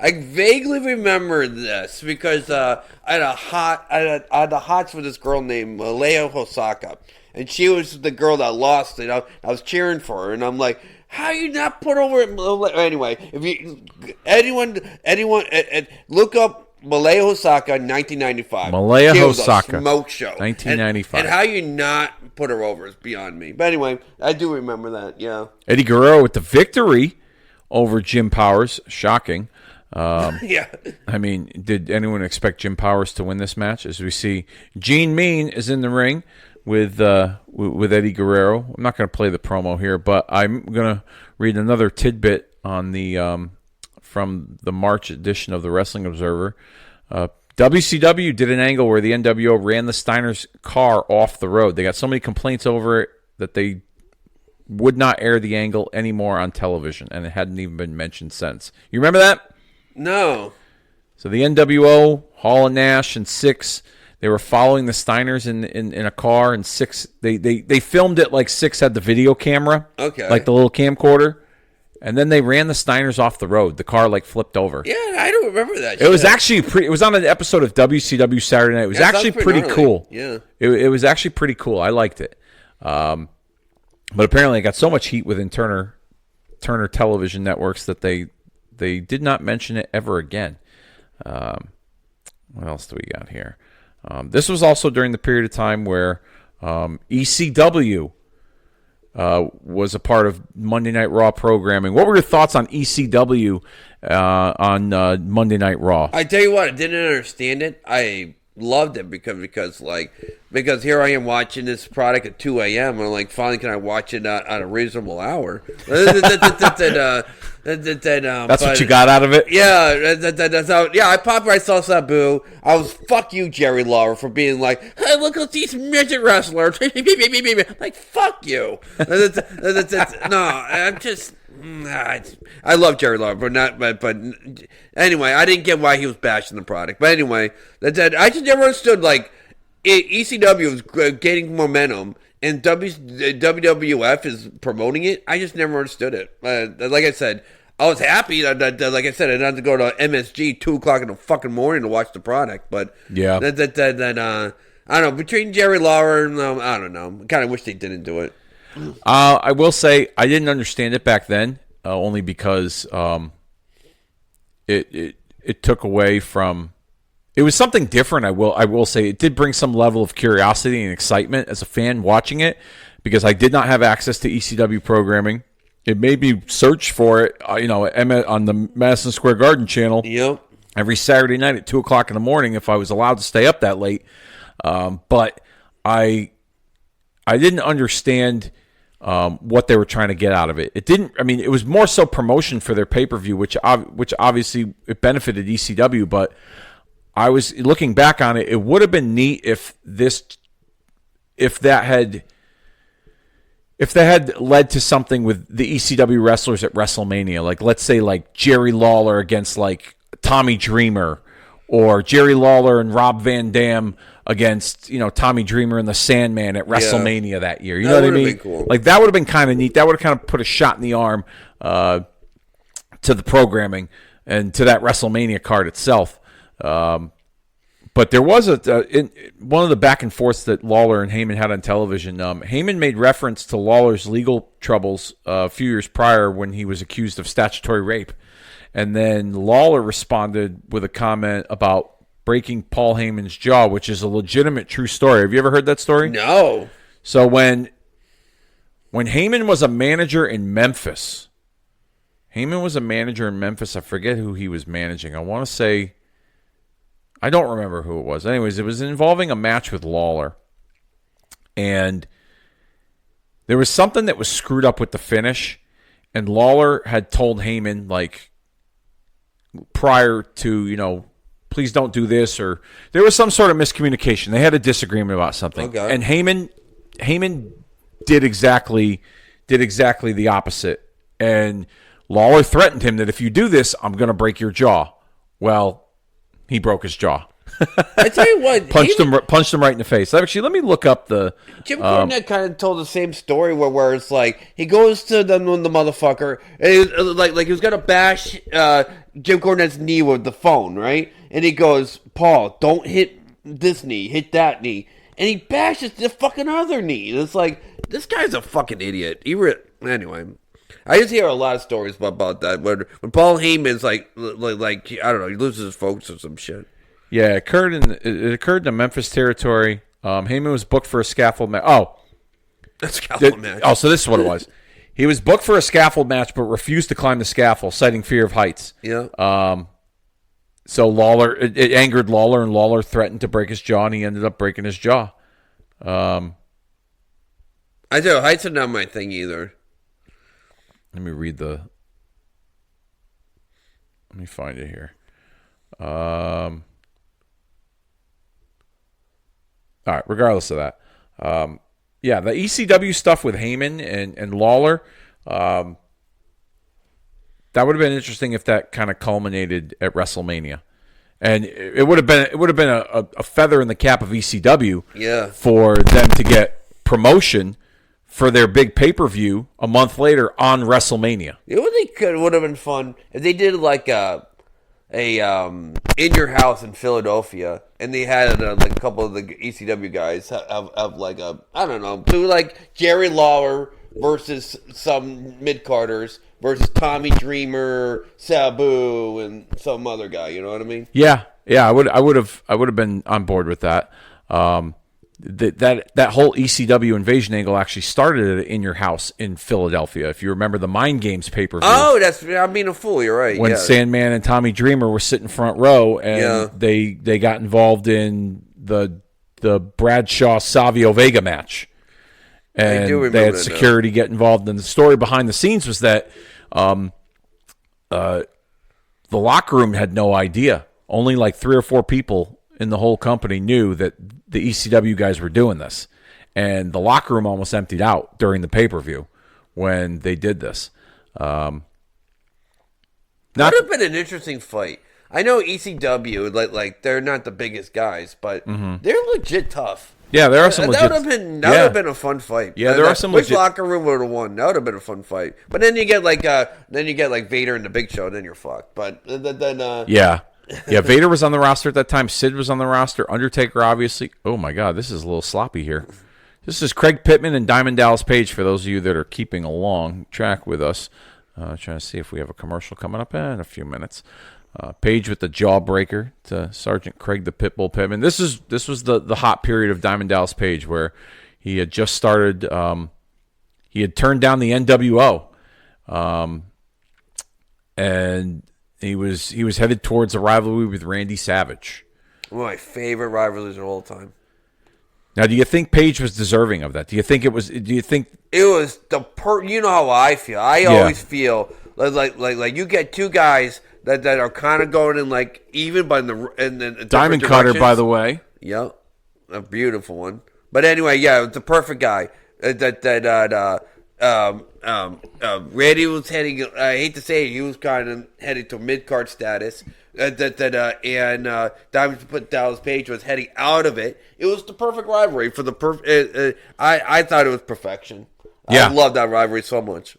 I vaguely remember this because I had the hots with this girl named Malaya Hosaka, and she was the girl that lost it. I was cheering for her, and I'm like, how you not put over it? Anyway, if you anyone look up Malaya Hosaka, 1995. Malaya Hosaka, smoke show, 1995. And how you not put her over is beyond me. But anyway, I do remember that. Yeah, Eddie Guerrero with the victory over Jim Powers. Shocking. Yeah. I mean, did anyone expect Jim Powers to win this match? As we see, Gene Mean is in the ring with Eddie Guerrero. I'm not going to play the promo here, but I'm going to read another tidbit on the from the March edition of the Wrestling Observer. WCW did an angle where the NWO ran the Steiners' car off the road. They got so many complaints over it that they would not air the angle anymore on television, and it hadn't even been mentioned since. You remember that? No. So the NWO, Hall and Nash, and Six, they were following the Steiners in a car, and Six they filmed it like Six had the video camera, like the little camcorder, and then they ran the Steiners off the road. The car like flipped over. Yeah, I don't remember that. It was actually pretty. It was on an episode of WCW Saturday Night. It was actually pretty cool. Yeah, it was actually pretty cool. I liked it. But apparently, it got so much heat within Turner Television Networks that they did not mention it ever again. What else do we got here? This was also during the period of time where ECW was a part of Monday Night Raw programming. What were your thoughts on ECW on Monday Night Raw? I tell you what, I didn't understand it. I loved it because here I am watching this product at 2 a.m. and I'm like, finally, can I watch it at a reasonable hour? That's what you got out of it? Yeah, I popped right, saw Sabu. I was, fuck you, Jerry Lawler, for being like, hey, look at these midget wrestlers. Like, fuck you. No, I'm just... I love Jerry Lawler, but anyway, I didn't get why he was bashing the product. But anyway, I just never understood, like, ECW was gaining momentum and WWF is promoting it. I just never understood it. Like I said, I was happy that like I said, I didn't have to go to MSG 2 o'clock in the fucking morning to watch the product. But yeah, I don't know, between Jerry Lawler and I don't know, I kind of wish they didn't do it. I will say I didn't understand it back then, only because it took away from. It was something different. I will say it did bring some level of curiosity and excitement as a fan watching it, because I did not have access to ECW programming. It made me search for it, on the Madison Square Garden channel. Yep. Every Saturday night at 2 o'clock in the morning if I was allowed to stay up that late. But I didn't understand what they were trying to get out of it. It was more so promotion for their pay-per-view, which obviously it benefited ECW, but I was looking back on it. It would have been neat if that had led to something with the ECW wrestlers at WrestleMania. Like, let's say, like Jerry Lawler against like Tommy Dreamer, or Jerry Lawler and Rob Van Dam against Tommy Dreamer and the Sandman at WrestleMania that year. You know what I mean? Cool. Like, that would have been kind of neat. That would have kind of put a shot in the arm to the programming and to that WrestleMania card itself. But there was one of the back and forths that Lawler and Heyman had on television. Heyman made reference to Lawler's legal troubles a few years prior when he was accused of statutory rape. And then Lawler responded with a comment about breaking Paul Heyman's jaw, which is a legitimate true story. Have you ever heard that story? No. So when when Heyman was a manager in Memphis. I forget who he was managing. I want to say, I don't remember who it was. Anyways, it was involving a match with Lawler. And there was something that was screwed up with the finish. And Lawler had told Heyman, like, prior to, please don't do this. Or there was some sort of miscommunication. They had a disagreement about something. Okay. And Heyman did exactly the opposite. And Lawler threatened him that if you do this, I'm going to break your jaw. Well, he broke his jaw. I tell you what, punched him right in the face. Actually, let me look up the. Jim Cornette kind of told the same story where it's like he goes to the motherfucker and he was, like he was gonna bash Jim Cornette's knee with the phone, right? And he goes, "Paul, don't hit this knee, hit that knee," and he bashes the fucking other knee. And it's like, this guy's a fucking idiot. Anyway. I just hear a lot of stories about that when Paul Heyman's like I don't know, he loses his focus or some shit. Yeah, it occurred in the Memphis territory. Heyman was booked for a scaffold match. Oh, a scaffold match. Oh, so this is what it was. He was booked for a scaffold match, but refused to climb the scaffold, citing fear of heights. Yeah. So Lawler, it angered Lawler, and Lawler threatened to break his jaw, and he ended up breaking his jaw. I do. Heights are not my thing either. Let me find it here. All right, regardless of that. The ECW stuff with Heyman and Lawler, that would have been interesting if that kind of culminated at WrestleMania. And it would have been a feather in the cap of ECW for them to get promotion for their big pay-per-view a month later on WrestleMania. It would have been fun if they did like a in your house in Philadelphia, and they had like a couple of the ECW guys have like I don't know, do like Jerry Lawler versus some mid-carders versus Tommy Dreamer, Sabu, and some other guy. You know what I mean? Yeah, I would have been on board with that. That whole ECW invasion angle actually started at In Your House in Philadelphia. If you remember the Mind Games pay-per-view. Oh, I'm being a fool. You're right. When Sandman and Tommy Dreamer were sitting front row, and they got involved in the Bradshaw Savio Vega match, and they had security get involved. And the story behind the scenes was that the locker room had no idea. Only like 3 or 4 people in the whole company knew that the ECW guys were doing this. And the locker room almost emptied out during the pay-per-view when they did this. That would have been an interesting fight. I know ECW, like they're not the biggest guys, but they're legit tough. Yeah, there are some legit. That would have been a fun fight. Yeah, there are some which legit. locker room would have won? That would have been a fun fight. But then you get like Vader and the Big Show, and then you're fucked. But then Yeah, Vader was on the roster at that time. Sid was on the roster. Undertaker, obviously. Oh, my God, this is a little sloppy here. This is Craig Pittman and Diamond Dallas Page, for those of you that are keeping along track with us. Trying to see if we have a commercial coming up in a few minutes. Page with the jawbreaker to Sergeant Craig the Pitbull Pittman. This was the hot period of Diamond Dallas Page, where he had just started. He had turned down the NWO, and he was headed towards a rivalry with Randy Savage. One of my favorite rivalries of all time. Now, do you think Page was deserving of that? Do you think it was you know how I feel. I always feel like you get two guys that are kind of going in like even, but in the Diamond Cutter, by the way. Yep, a beautiful one. But anyway, yeah, it's a perfect guy. Randy was heading. I hate to say it, he was kind of heading to mid card status. And Diamond Dallas Page was heading out of it. It was the perfect rivalry for the I thought it was perfection. Yeah. I love that rivalry so much.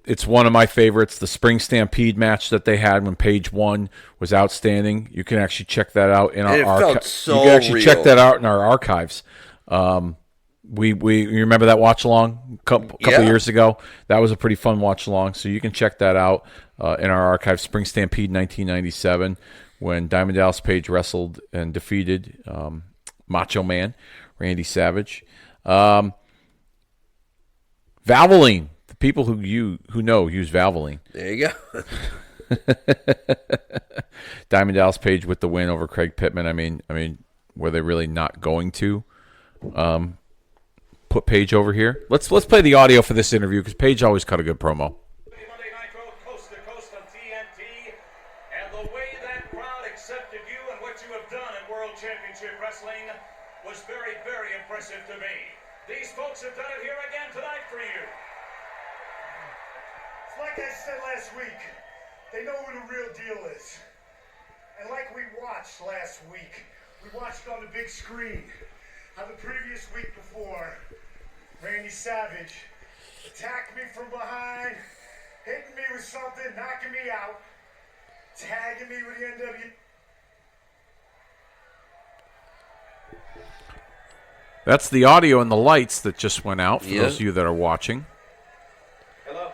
It's one of my favorites. The Spring Stampede match that they had when Page won was outstanding. You can actually check that out in our archives. You can actually check that out in our archives. We you remember that watch along a couple years ago? That was a pretty fun watch along. So you can check that out in our archives. Spring Stampede 1997, when Diamond Dallas Page wrestled and defeated Macho Man Randy Savage. Valvoline. The people who know use Valvoline. There you go. Diamond Dallas Page with the win over Craig Pittman. I mean, were they really not going to put Page over here? Let's play the audio for this interview because Page always cut a good promo. Monday Nitro, coast to coast on TNT, and the way that crowd accepted you and what you have done in World Championship Wrestling was very, very impressive to me. These folks have done it here again tonight for you. It's like I said last week, they know who the real deal is. And like we watched last week, we watched on the big screen how the previous week before, Randy Savage attacked me from behind, hitting me with something, knocking me out, tagging me with the NW. That's the audio and the lights that just went out for those of you that are watching. Hello.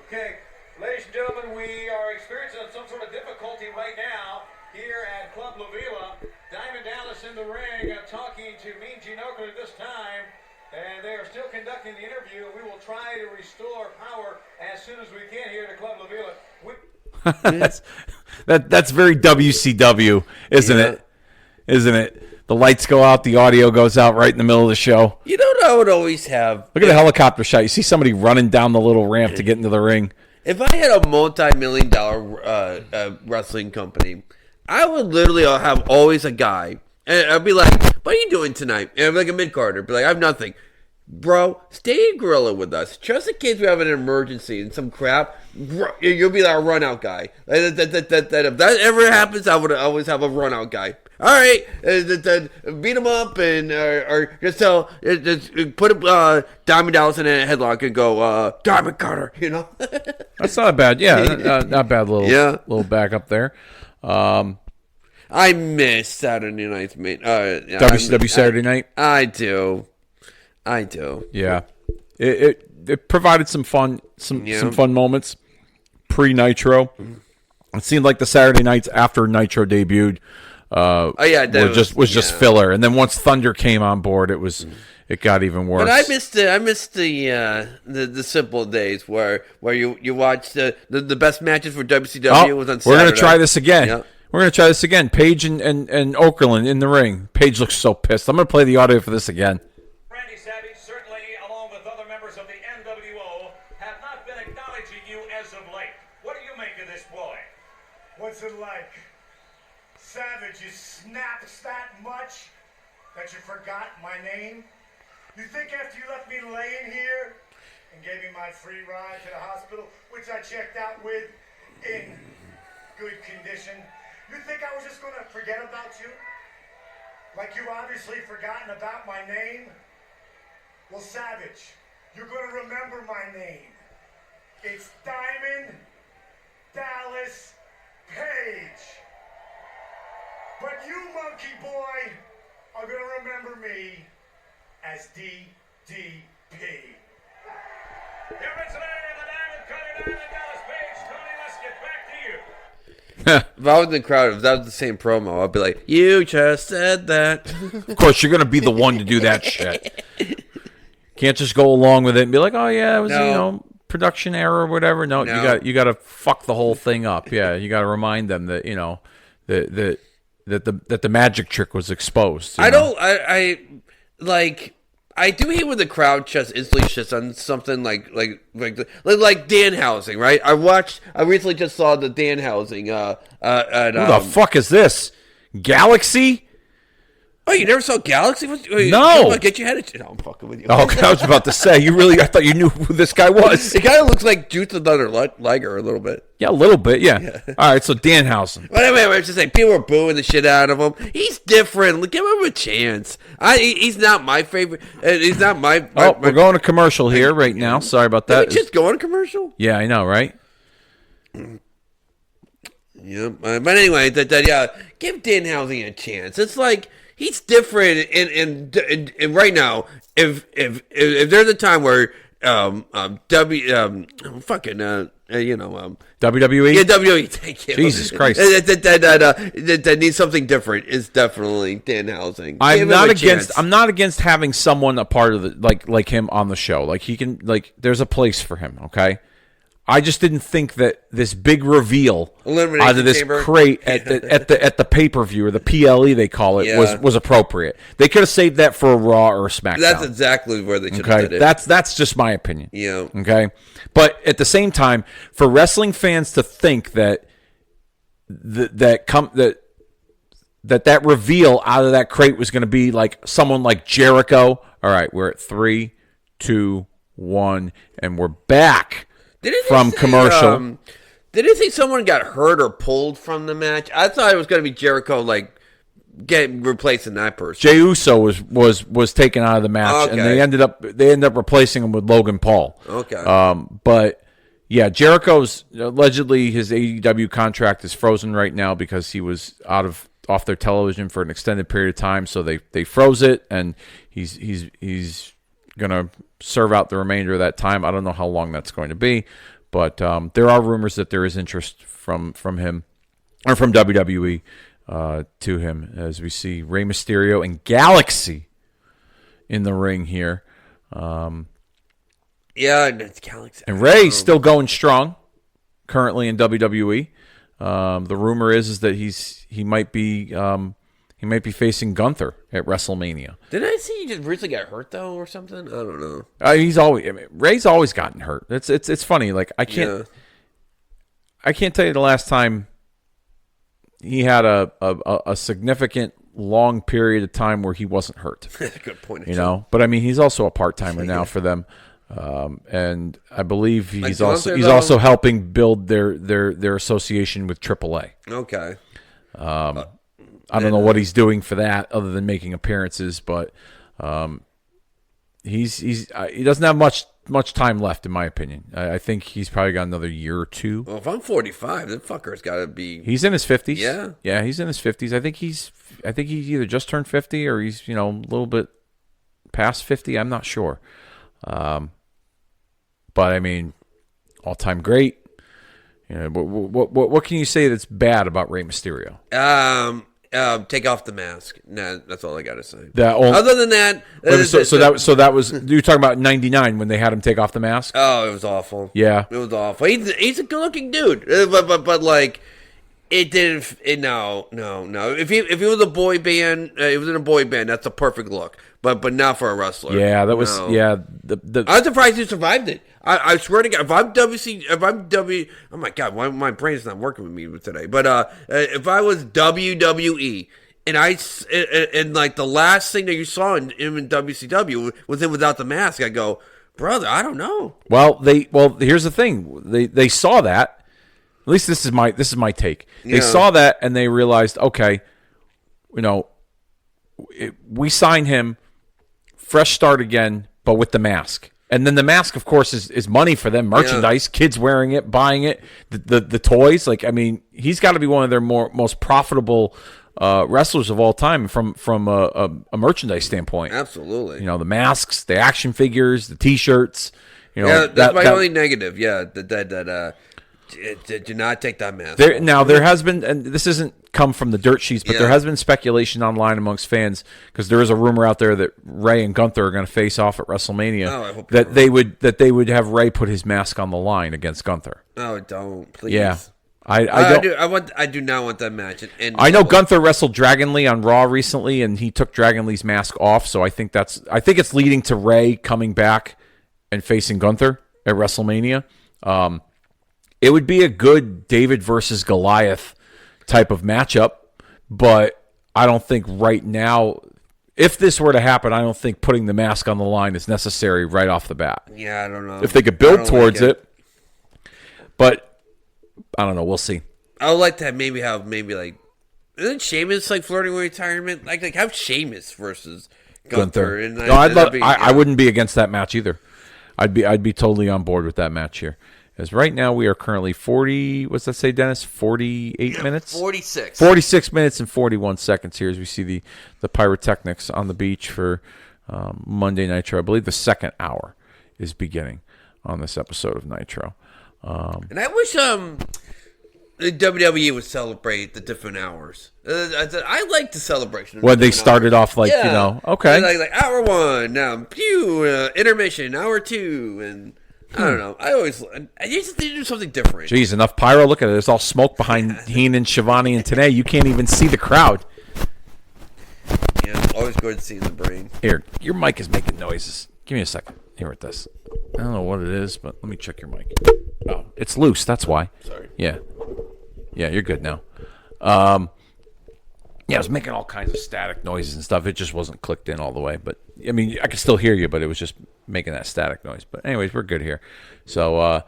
Okay, ladies and gentlemen, we are experiencing some sort of difficulty right now here at Club La Vela. Diamond Dallas in the ring talking to Mean Gene Okerlund at this time, and they are still conducting the interview. We will try to restore power as soon as we can here at Club La Vela. That's very WCW, isn't it? Isn't it? The lights go out, the audio goes out right in the middle of the show. You know what I would always have? Look at the helicopter shot. You see somebody running down the little ramp to get into the ring. If I had a multi-million-dollar wrestling company, I would literally have always a guy, and I'd be like, "What are you doing tonight?" And I'd be like a mid-carder, be like, "I have nothing." Bro, stay in Gorilla with us. Just in case we have an emergency and some crap, you'll be our run-out guy. If that ever happens, I would always have a run-out guy. All right, beat him up and or just put Diamond Dallas in a headlock and go Diamond Cutter. You know, that's not bad. Yeah, not bad. Little back up there. I miss Saturday nights, mate. WCW Saturday Night. I do. Yeah, it provided some fun moments pre Nitro. It seemed like the Saturday nights after Nitro debuted. Was just filler, and then once Thunder came on board, it got even worse. But I missed the simple days where you watched the best matches for WCW was on Saturday. We're gonna try this again. Yep. We're gonna try this again. Page and Okerlund in the ring. Page looks so pissed. I'm gonna play the audio for this again. Randy Savage, certainly, along with other members of the NWO, have not been acknowledging you as of late. What do you make of this boy? What's it like? Savage, you snaps that much that you forgot my name? You think after you left me laying here and gave me my free ride to the hospital, which I checked out with in good condition, you think I was just going to forget about you? Like you obviously forgotten about my name? Well, Savage, you're going to remember my name. It's Diamond Dallas Page. But you, monkey boy, are going to remember me as DDP. Here originator of the Diamond Cutter, Diamond Dallas Page. Tony, let's get back to you. If I was in the crowd, if that was the same promo, I'd be like, "You just said that." Of course, you're gonna be the one to do that shit. Can't just go along with it and be like, "Oh yeah, it was production error or whatever." No, you got to fuck the whole thing up. Yeah, you got to remind them that that the magic trick was exposed. I do hate when the crowd just instantly shits on something like Danhausen, right? I recently just saw the Danhausen. Who the fuck is this? Galaxy? Oh, you never saw Galaxy? No. Get your head. No, I'm fucking with you. Oh, okay, I was about to say, I thought you knew who this guy was. The guy looks like Juice Another Liger a little bit. Yeah, a little bit, yeah. All right, so Danhausen. But anyway, I was just saying, people are booing the shit out of him. He's different. Give him a chance. He's not my favorite. He's not my we're going to commercial here right now. Sorry about that. Did we just go on a commercial? Yeah, I know, right? Yeah, but anyway, give Danhausen a chance. It's like he's different, and right now, if there's a time where WWE. Yeah, WWE. Thank you. Jesus Christ. That needs something different. Is definitely Danhausen. I'm not against having someone a part of the like him on the show. Like he can there's a place for him. Okay. I just didn't think that this big reveal out of this crate at the pay-per-view or the PLE they call it was appropriate. They could have saved that for a Raw or a SmackDown. That's exactly where they should have did it. That's just my opinion. Yeah. Okay. But at the same time, for wrestling fans to think that that reveal out of that crate was going to be like someone like Jericho. All right, we're at 3, 2, 1, and we're back. From commercial. Didn't think someone got hurt or pulled from the match? I thought it was going to be Jericho, replacing that person. Jey Uso was taken out of the match, and they ended up replacing him with Logan Paul. Okay. But yeah, Jericho's allegedly his AEW contract is frozen right now because he was off their television for an extended period of time, so they froze it, and he's gonna serve out the remainder of that time. I don't know how long that's going to be, but there are rumors that there is interest from him or from WWE to him, as we see Rey Mysterio and Galaxy in the ring here. Yeah, it's Galaxy. And Rey's still going strong currently in WWE. The rumor is that he might be facing Gunther at WrestleMania. Didn't I see he just recently got hurt though, or something? I don't know. Ray's always gotten hurt. It's funny. Like I can't tell you the last time he had a significant long period of time where he wasn't hurt. Good point. But I mean, he's also a part-timer now for them, and I believe he's also helping build their association with AAA. Okay. I don't know what he's doing for that other than making appearances, but he doesn't have much time left, in my opinion. I think he's probably got another year or two. Well, if I'm 45, that fucker's got to be. He's in his 50s. Yeah, he's in his 50s. I think he's either just turned 50 or he's a little bit past 50. I'm not sure. But I mean, all-time great. What can you say that's bad about Rey Mysterio? Take off the mask. Nah, that's all I gotta say. Other than that, so that was you were talking about '99 when they had him take off the mask. Oh, it was awful. Yeah, it was awful. He's a good looking dude, but like it didn't. No. If he was a boy band, he was in a boy band. That's a perfect look. But not for a wrestler. Yeah, that was I'm surprised he survived it. I swear to God, if I'm oh my God, my brain's not working with me today. But if I was WWE and like the last thing that you saw in WCW was him without the mask, I go, brother, I don't know. Well, here's the thing. They saw that. At least this is my take. They saw that and they realized, okay, we sign him, fresh start again, but with the mask. And then the mask, of course, is money for them. Merchandise, kids wearing it, buying it, the toys. Like, I mean, he's got to be one of their most profitable wrestlers of all time from a merchandise standpoint. Absolutely. The masks, the action figures, the T-shirts. That's my only negative. Yeah, do not take that mask. There has been, and this isn't come from the dirt sheets, but there has been speculation online amongst fans because there is a rumor out there that Ray and Gunther are going to face off at WrestleMania. Oh, I hope that they would have Ray put his mask on the line against Gunther. Oh, don't please. Yeah, I do not want that match. I know Gunther wrestled Dragon Lee on Raw recently, and he took Dragon Lee's mask off. So I think it's leading to Ray coming back and facing Gunther at WrestleMania. It would be a good David versus Goliath type of matchup, but I don't think right now, if this were to happen, I don't think putting the mask on the line is necessary right off the bat. Yeah, I don't know. If they could build towards it, but I don't know. We'll see. I would like to have isn't Sheamus like flirting with retirement? Like have Sheamus versus Gunther. And I wouldn't be against that match either. I'd be totally on board with that match here. As right now we are currently 40, what's that say, Dennis? 48 minutes? 46. 46 minutes and 41 seconds here as we see the pyrotechnics on the beach for Monday Nitro. I believe the second hour is beginning on this episode of Nitro. And I wish the WWE would celebrate the different hours. I like the celebration. When they started off okay. Like hour 1, now intermission, hour 2, and I don't know. I used to do something different. Jeez, enough pyro. Look at it. There's all smoke behind Heenan, Shivani, and today you can't even see the crowd. Yeah, always good to see in the brain. Here, your mic is making noises. Give me a second. Here with this. I don't know what it is, but let me check your mic. Oh, it's loose. That's why. Sorry. Yeah, you're good now. I was making all kinds of static noises and stuff. It just wasn't clicked in all the way. But, I mean, I could still hear you, but it was just making that static noise. But anyways, we're good here. So,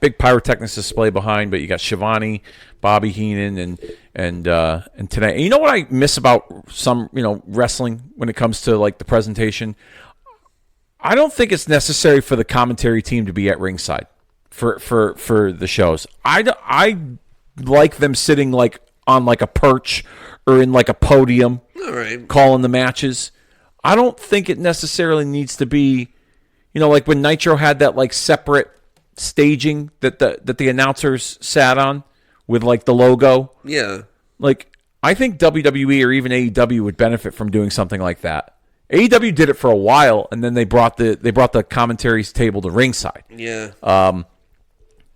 big pyrotechnics display behind, but you got Shivani, Bobby Heenan, and today. And you know what I miss about some, wrestling when it comes to, like, the presentation? I don't think it's necessary for the commentary team to be at ringside for the shows. I like them sitting, like, on, like, a perch or in, like, a podium, all right, calling the matches. I don't think it necessarily needs to be, like when Nitro had that, like, separate staging that the announcers sat on with, like, the logo. Yeah. Like, I think WWE or even AEW would benefit from doing something like that. AEW did it for a while, and then they brought the commentaries table to ringside. Yeah.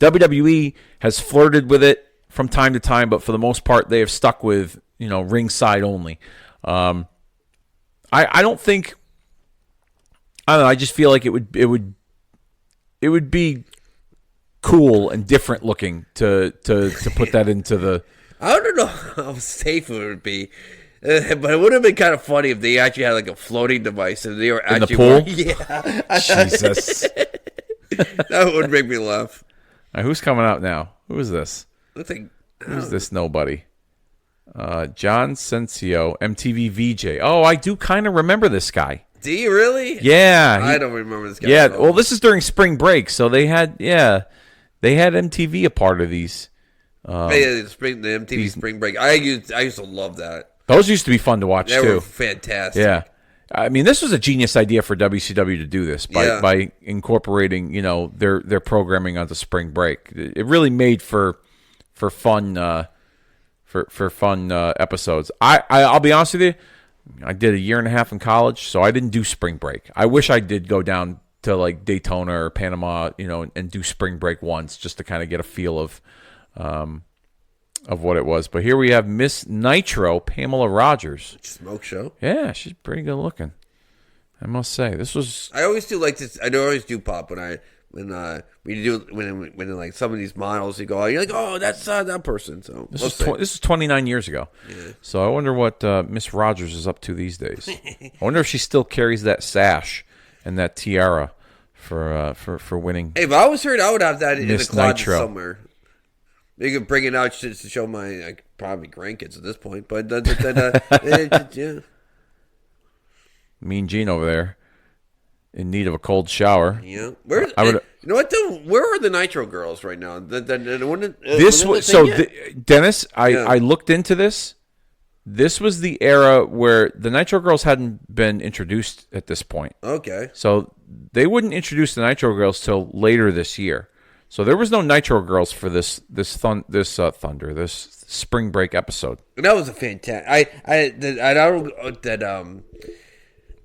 WWE has flirted with it from time to time, but for the most part, they have stuck with ringside only. I don't think. I don't know. I just feel like it would be cool and different looking to put that into the. I don't know how safe it would be. But it would have been kind of funny if they actually had like a floating device and they were in actually the pool. Yeah, Jesus, that would make me laugh. All right, who's coming out now? Who is this? Looks like Who's this nobody? John Sensio, MTV VJ. Oh, I do kind of remember this guy. Do you really? Yeah, I don't remember this guy. Yeah, well, this is during spring break, so they had MTV a part of these. The MTV Spring Break. I used to love that. Those used to be fun to watch They too. were fantastic. Yeah, I mean, this was a genius idea for WCW to do this by incorporating their programming onto spring break. It really made for fun fun episodes. I'll be honest with you, I did a year and a half in college, so I didn't do spring break. I wish I did go down to like Daytona or Panama, and do spring break once just to kind of get a feel of what it was. But here we have Miss Nitro, Pamela Rogers. Smoke show. Yeah, she's pretty good looking, I must say. This was. I always do like this. I always do pop when like some of these models you go, you're like, oh, that's that person. So this is 29 years ago. Yeah. So I wonder what Miss Rogers is up to these days. I wonder if she still carries that sash and that tiara for winning. Hey, but I always heard I would have that in the Miss closet Nitro. somewhere. You could bring it out to show my probably grandkids at this point, but yeah. Mean Gene over there, in need of a cold shower. Yeah, you know what? Though, where are the Nitro girls right now? Dennis, I looked into this. This was the era where the Nitro girls hadn't been introduced at this point. Okay, so they wouldn't introduce the Nitro girls till later this year. So there was no Nitro girls for this spring break episode. That was a fantastic.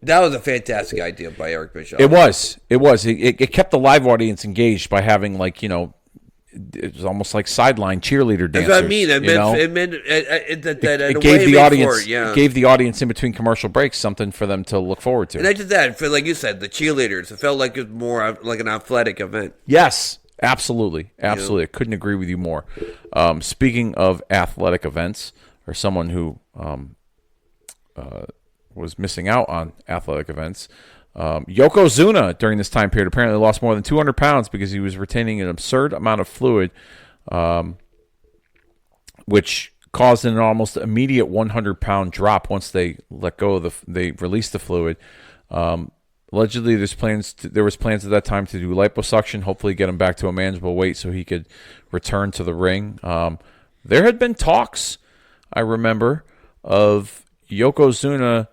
That was a fantastic idea by Eric Bischoff. It was. It kept the live audience engaged by having it was almost like sideline cheerleader dancers. That's what I mean. It gave the audience. It gave the audience in between commercial breaks something for them to look forward to. And not just that, for like you said, the cheerleaders. It felt like it was more like an athletic event. Yes. Absolutely. I couldn't agree with you more. Speaking of athletic events, or someone who was missing out on athletic events, Yokozuna during this time period apparently lost more than 200 pounds because he was retaining an absurd amount of fluid, which caused an almost immediate 100-pound drop once they let go of they released the fluid. Allegedly, there was plans at that time to do liposuction, hopefully get him back to a manageable weight so he could return to the ring. There had been talks, I remember, of Yokozuna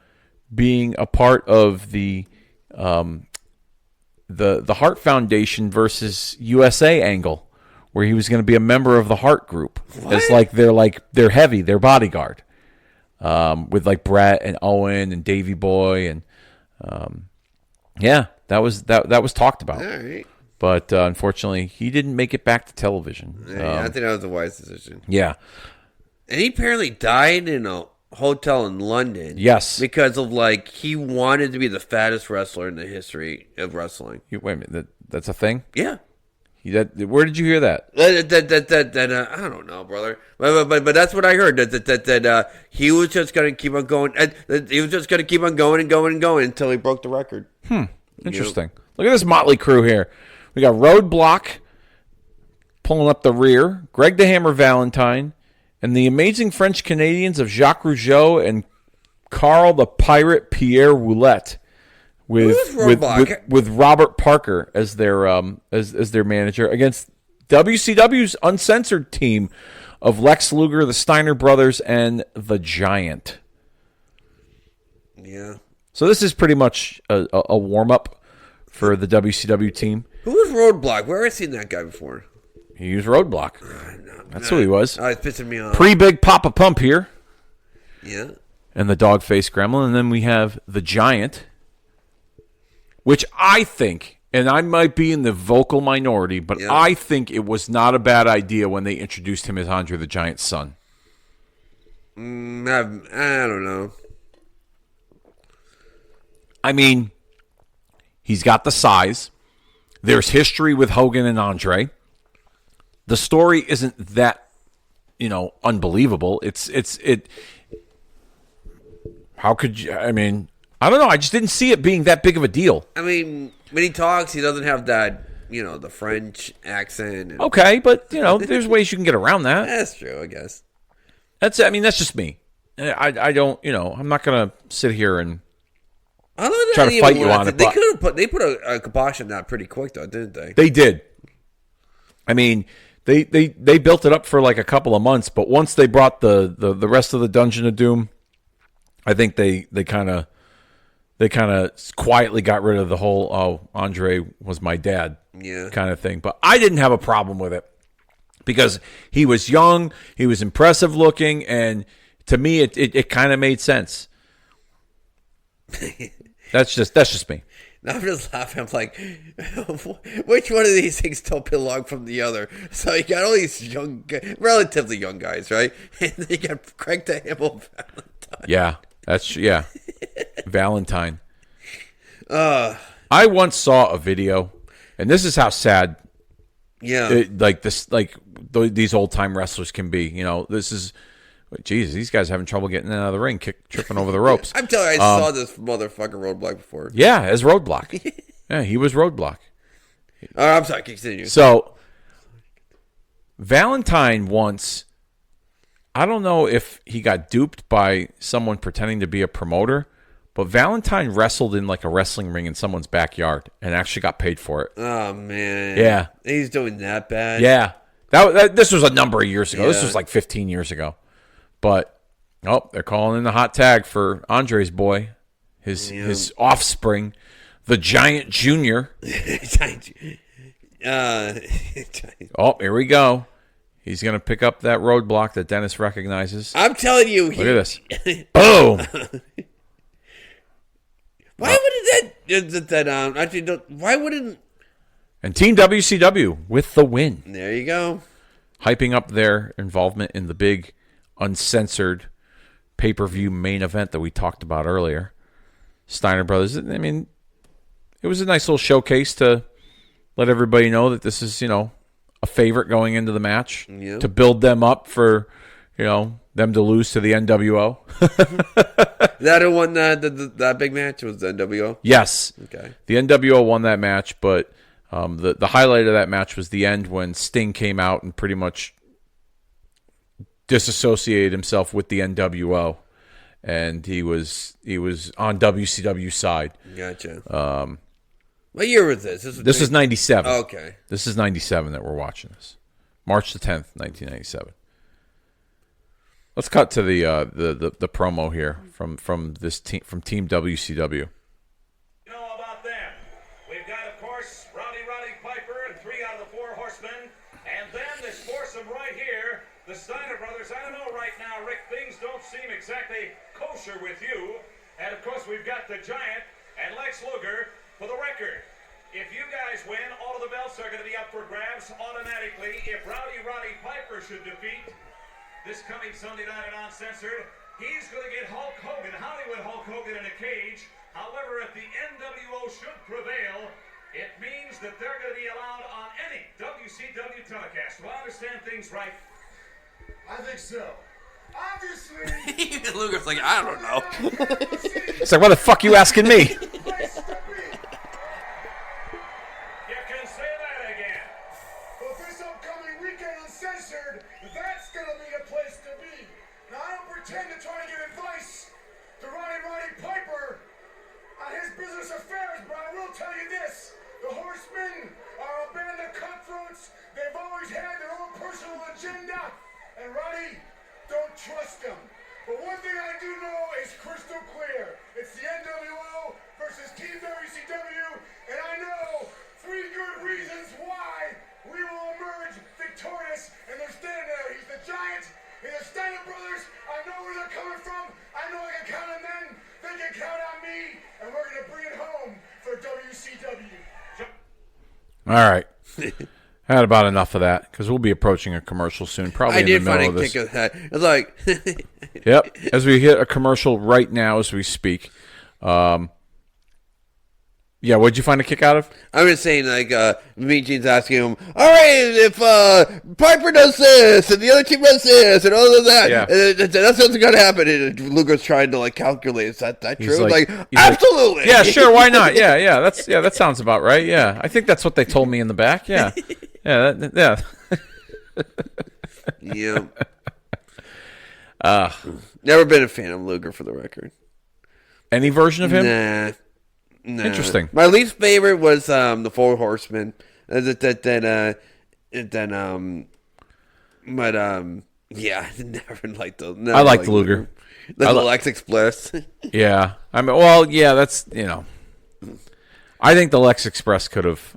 being a part of the the Hart Foundation versus USA angle, where he was going to be a member of the Hart group. What? It's they're heavy, they're bodyguard, with like Brett and Owen and Davey Boy and that was talked about. All right. But unfortunately, he didn't make it back to television. Yeah, I think that was a wise decision. Yeah. And he apparently died in a hotel in London. Yes. Because of, he wanted to be the fattest wrestler in the history of wrestling. Wait a minute. That's a thing? Yeah. Where did you hear that? I don't know, brother. But that's what I heard. That he was just going to keep on going. He was just going to keep on going and going and going until he broke the record. Interesting. Look at this motley crew here. We got Roadblock pulling up the rear, Greg the Hammer Valentine, and the amazing French Canadians of Jacques Rougeau and Carl the Pirate Pierre Roulette, with Robert Parker as their as their manager, against WCW's uncensored team of Lex Luger, the Steiner Brothers, and the Giant. Yeah. So this is pretty much a warm up for the WCW team. Who was Roadblock? Where have I seen that guy before? He used Roadblock. That's who he was. Oh, it's pissing me off. Pre-Big Papa Pump here. Yeah. And the dog-faced gremlin. And then we have the Giant, which I think, and I might be in the vocal minority, but I think it was not a bad idea when they introduced him as Andre the Giant's son. I don't know. I mean, he's got the size. There's history with Hogan and Andre. The story isn't that, unbelievable. How could you? I mean, I don't know. I just didn't see it being that big of a deal. I mean, when he talks, he doesn't have that, the French accent. Okay, but there's ways you can get around that. That's true, I guess. That's just me. I don't. I'm not gonna sit here and try to fight you on it. They put a kibosh on that pretty quick, though, didn't they? They did. I mean, they built it up for like a couple of months, but once they brought the rest of the Dungeon of Doom, I think they kind of quietly got rid of the whole Andre was my dad kind of thing. But I didn't have a problem with it because he was young, he was impressive looking, and to me it kind of made sense. That's just me. Now I'm just laughing. I'm like, which one of these things don't belong from the other? So you got all these relatively young guys, right? And then you got Craig the Hammer Valentine. Yeah, Valentine. I once saw a video, and this is how sad. Yeah, these old time wrestlers can be. This is. Jesus, these guys having trouble getting out of the ring, tripping over the ropes. I'm telling you, I saw this motherfucking Roadblock before. Yeah, as Roadblock. Yeah, he was Roadblock. I'm sorry, continue. So, Valentine once, I don't know if he got duped by someone pretending to be a promoter, but Valentine wrestled in like a wrestling ring in someone's backyard and actually got paid for it. Oh, man. Yeah. He's doing that bad? Yeah. This was a number of years ago. Yeah. This was like 15 years ago. But, they're calling in the hot tag for Andre's boy, his offspring, the Giant Junior. Here we go. He's going to pick up that roadblock that Dennis recognizes. I'm telling you. Look at this. Boom. Why wouldn't... And Team WCW with the win. There you go. Hyping up their involvement in the big uncensored pay-per-view main event that we talked about earlier. Steiner Brothers. I mean, it was a nice little showcase to let everybody know that this is, a favorite going into the match. Yep. To build them up for, them to lose to the NWO. That who won that big match was the NWO? Yes. Okay. The NWO won that match, but the highlight of that match was the end when Sting came out and pretty much disassociated himself with the NWO, and he was on WCW's side. Gotcha. What year was this? This is 97. Oh, okay. This is 97 that we're watching this. March the 10th, 1997. Let's cut to the promo here from this team, from Team WCW. You know about them. We've got, of course, right here, the Steiner brothers. I don't know right now, Rick, things don't seem exactly kosher with you. And, of course, we've got the Giant and Lex Luger for the record. If you guys win, all of the belts are going to be up for grabs automatically. If Roddy Piper should defeat this coming Sunday night at Uncensored, he's going to get Hulk Hogan, Hollywood Hulk Hogan in a cage. However, if the NWO should prevail, it means that they're going to be allowed on any WCW telecast. Do I understand things right? I think so. Obviously. Luger's like, I don't know. It's like, what the fuck you asking me? Place to be. You can say that again. Well, this upcoming weekend Uncensored, that's going to be the place to be. Now, I don't pretend to try to give advice to Roddy Piper on his business affairs, but I will tell you this. The Horsemen are a band of cutthroats. They've always had their own personal agenda. And Roddy, don't trust them. But one thing I do know is crystal clear. It's the NWO versus Team WCW. And I know 3 good reasons why we will emerge victorious. And they're standing there. He's the Giant. He's the Steiner brothers. I know where they're coming from. I know I can count on them. They can count on me. And we're going to bring it home for WCW. All right. I had about enough of that because we'll be approaching a commercial soon. Probably in the middle of this. Kick of that. It's like, Yep. As we hit a commercial right now as we speak. Yeah, what'd you find a kick out of? I'm just saying, like, Mean Gene's asking him, all right, if Piper does this, and the other team does this, and all of that, Yeah. that's what's going to happen. And Luger's trying to, like, calculate, is that He's true? like- Like, he's like, absolutely. Yeah, sure, why not? Yeah, that sounds about right. Yeah, I think that's what they told me in the back. Yeah, yeah. Yeah. Never been a fan of Luger, for the record. Any version of him? Nah. Interesting. My least favorite was the Four Horsemen. Yeah, I never liked the. I liked Luger. The Lex Express. Yeah, I mean, well, yeah, that's I think the Lex Express could have.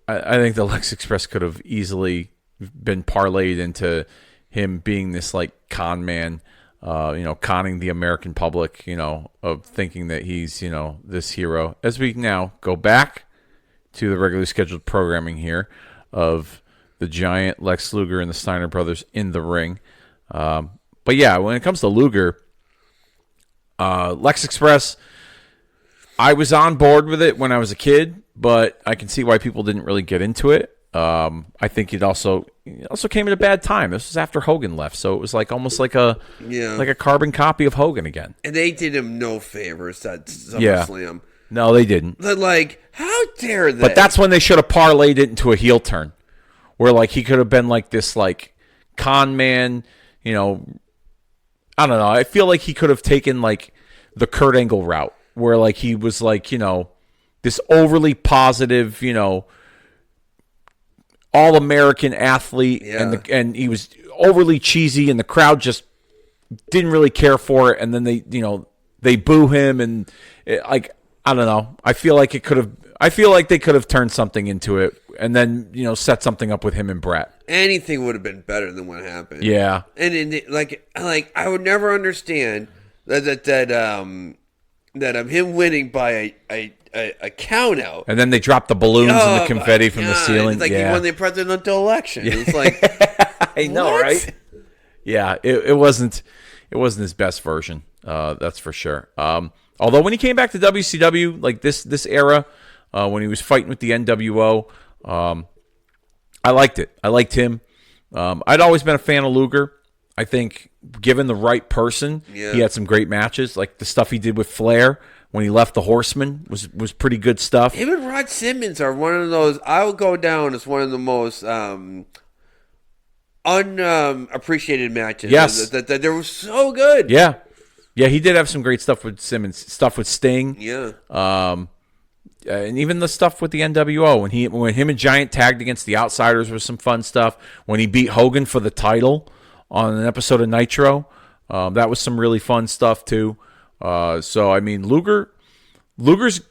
I think the Lex Express could have easily been parlayed into him being this like con man. Conning the American public, of thinking that he's, this hero. As we now go back to the regularly scheduled programming here of the Giant, Lex Luger, and the Steiner brothers in the ring. But yeah, when it comes to Luger, Lex Express, I was on board with it when I was a kid, but I can see why people didn't really get into it. I think it also came at a bad time. This was after Hogan left, so it was like almost like a carbon copy of Hogan again. And they did him no favors at SummerSlam. No, they didn't. But like, how dare they? But that's when they should have parlayed it into a heel turn, where like he could have been like this like con man. I don't know. I feel like he could have taken like the Kurt Angle route, where like he was like this overly positive all-American athlete, and he was overly cheesy, and the crowd just didn't really care for it. And then they boo him, and I don't know. I feel like they could have turned something into it, and then set something up with him and Brett. Anything would have been better than what happened. Yeah, and I would never understand that him winning by a count out. And then they dropped the balloons and the confetti from the ceiling. It's like he won the presidential election. It's like I know, what? right? Yeah, it wasn't his best version. That's for sure. Although when he came back to WCW, like this era, when he was fighting with the NWO, I liked it. I liked him. I'd always been a fan of Luger. I think given the right person, he had some great matches. Like the stuff he did with Flair when he left the Horsemen was pretty good stuff. Him and Rod Simmons are one of those. I would go down as one of the most unappreciated matches. Yes, that they were so good. Yeah, he did have some great stuff with Simmons. Stuff with Sting. Yeah. And even the stuff with the NWO when him and Giant tagged against the Outsiders was some fun stuff. When he beat Hogan for the title on an episode of Nitro, that was some really fun stuff too. So I mean, Luger's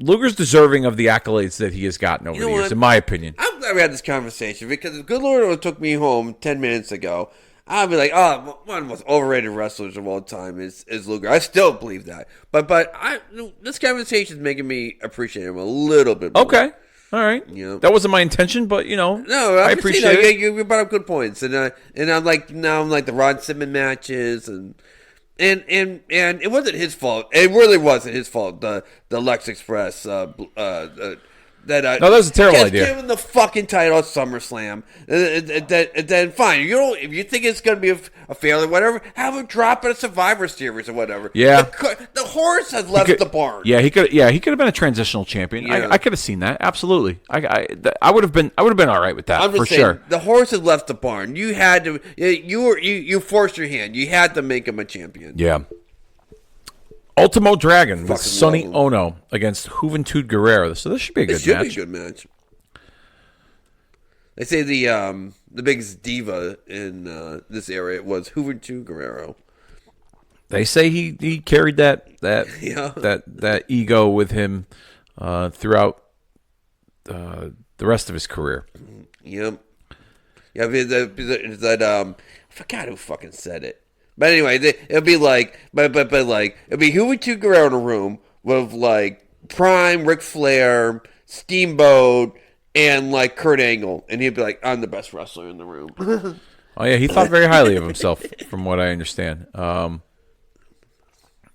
deserving of the accolades that he has gotten over the years, in my opinion. I'm glad glad we had this conversation because if Good Lord took me home 10 minutes ago, I'd be like, oh, one of the most overrated wrestlers of all time is Luger. I still believe that. But this conversation is making me appreciate him a little bit more. Okay. All right. Yeah. That wasn't my intention, but, no, I appreciate it. You brought up good points. And I'm like the Ron Simmons matches and it wasn't his fault. It really wasn't his fault. The Lex Express that no, that was a terrible idea. Give him the fucking title at SummerSlam. Then fine. If you think it's going to be a failure, whatever, have him drop it at Survivor Series or whatever. Yeah. The horse has left the barn. Yeah, he could have been a transitional champion. Yeah. I could have seen that. Absolutely. I would have been all right with that I'm just for saying, sure. The horse has left the barn. You had to. You forced your hand. You had to make him a champion. Yeah. Ultimo Dragon with Fucking Sonny love him. Ono against Juventud Guerrero. So this should be a good match. It should be a good match. They say the biggest diva in this area was Juventud Guerrero. They say he carried that Yeah. that ego with him throughout the rest of his career. Yep. Yeah, I forgot who fucking said it. But anyway, it'll be like, but like, it'll be Juventud Guerrero in a room with like Prime, Ric Flair, Steamboat, and like Kurt Angle, and he'd be like, "I'm the best wrestler in the room." Oh yeah, he thought very highly of himself, from what I understand.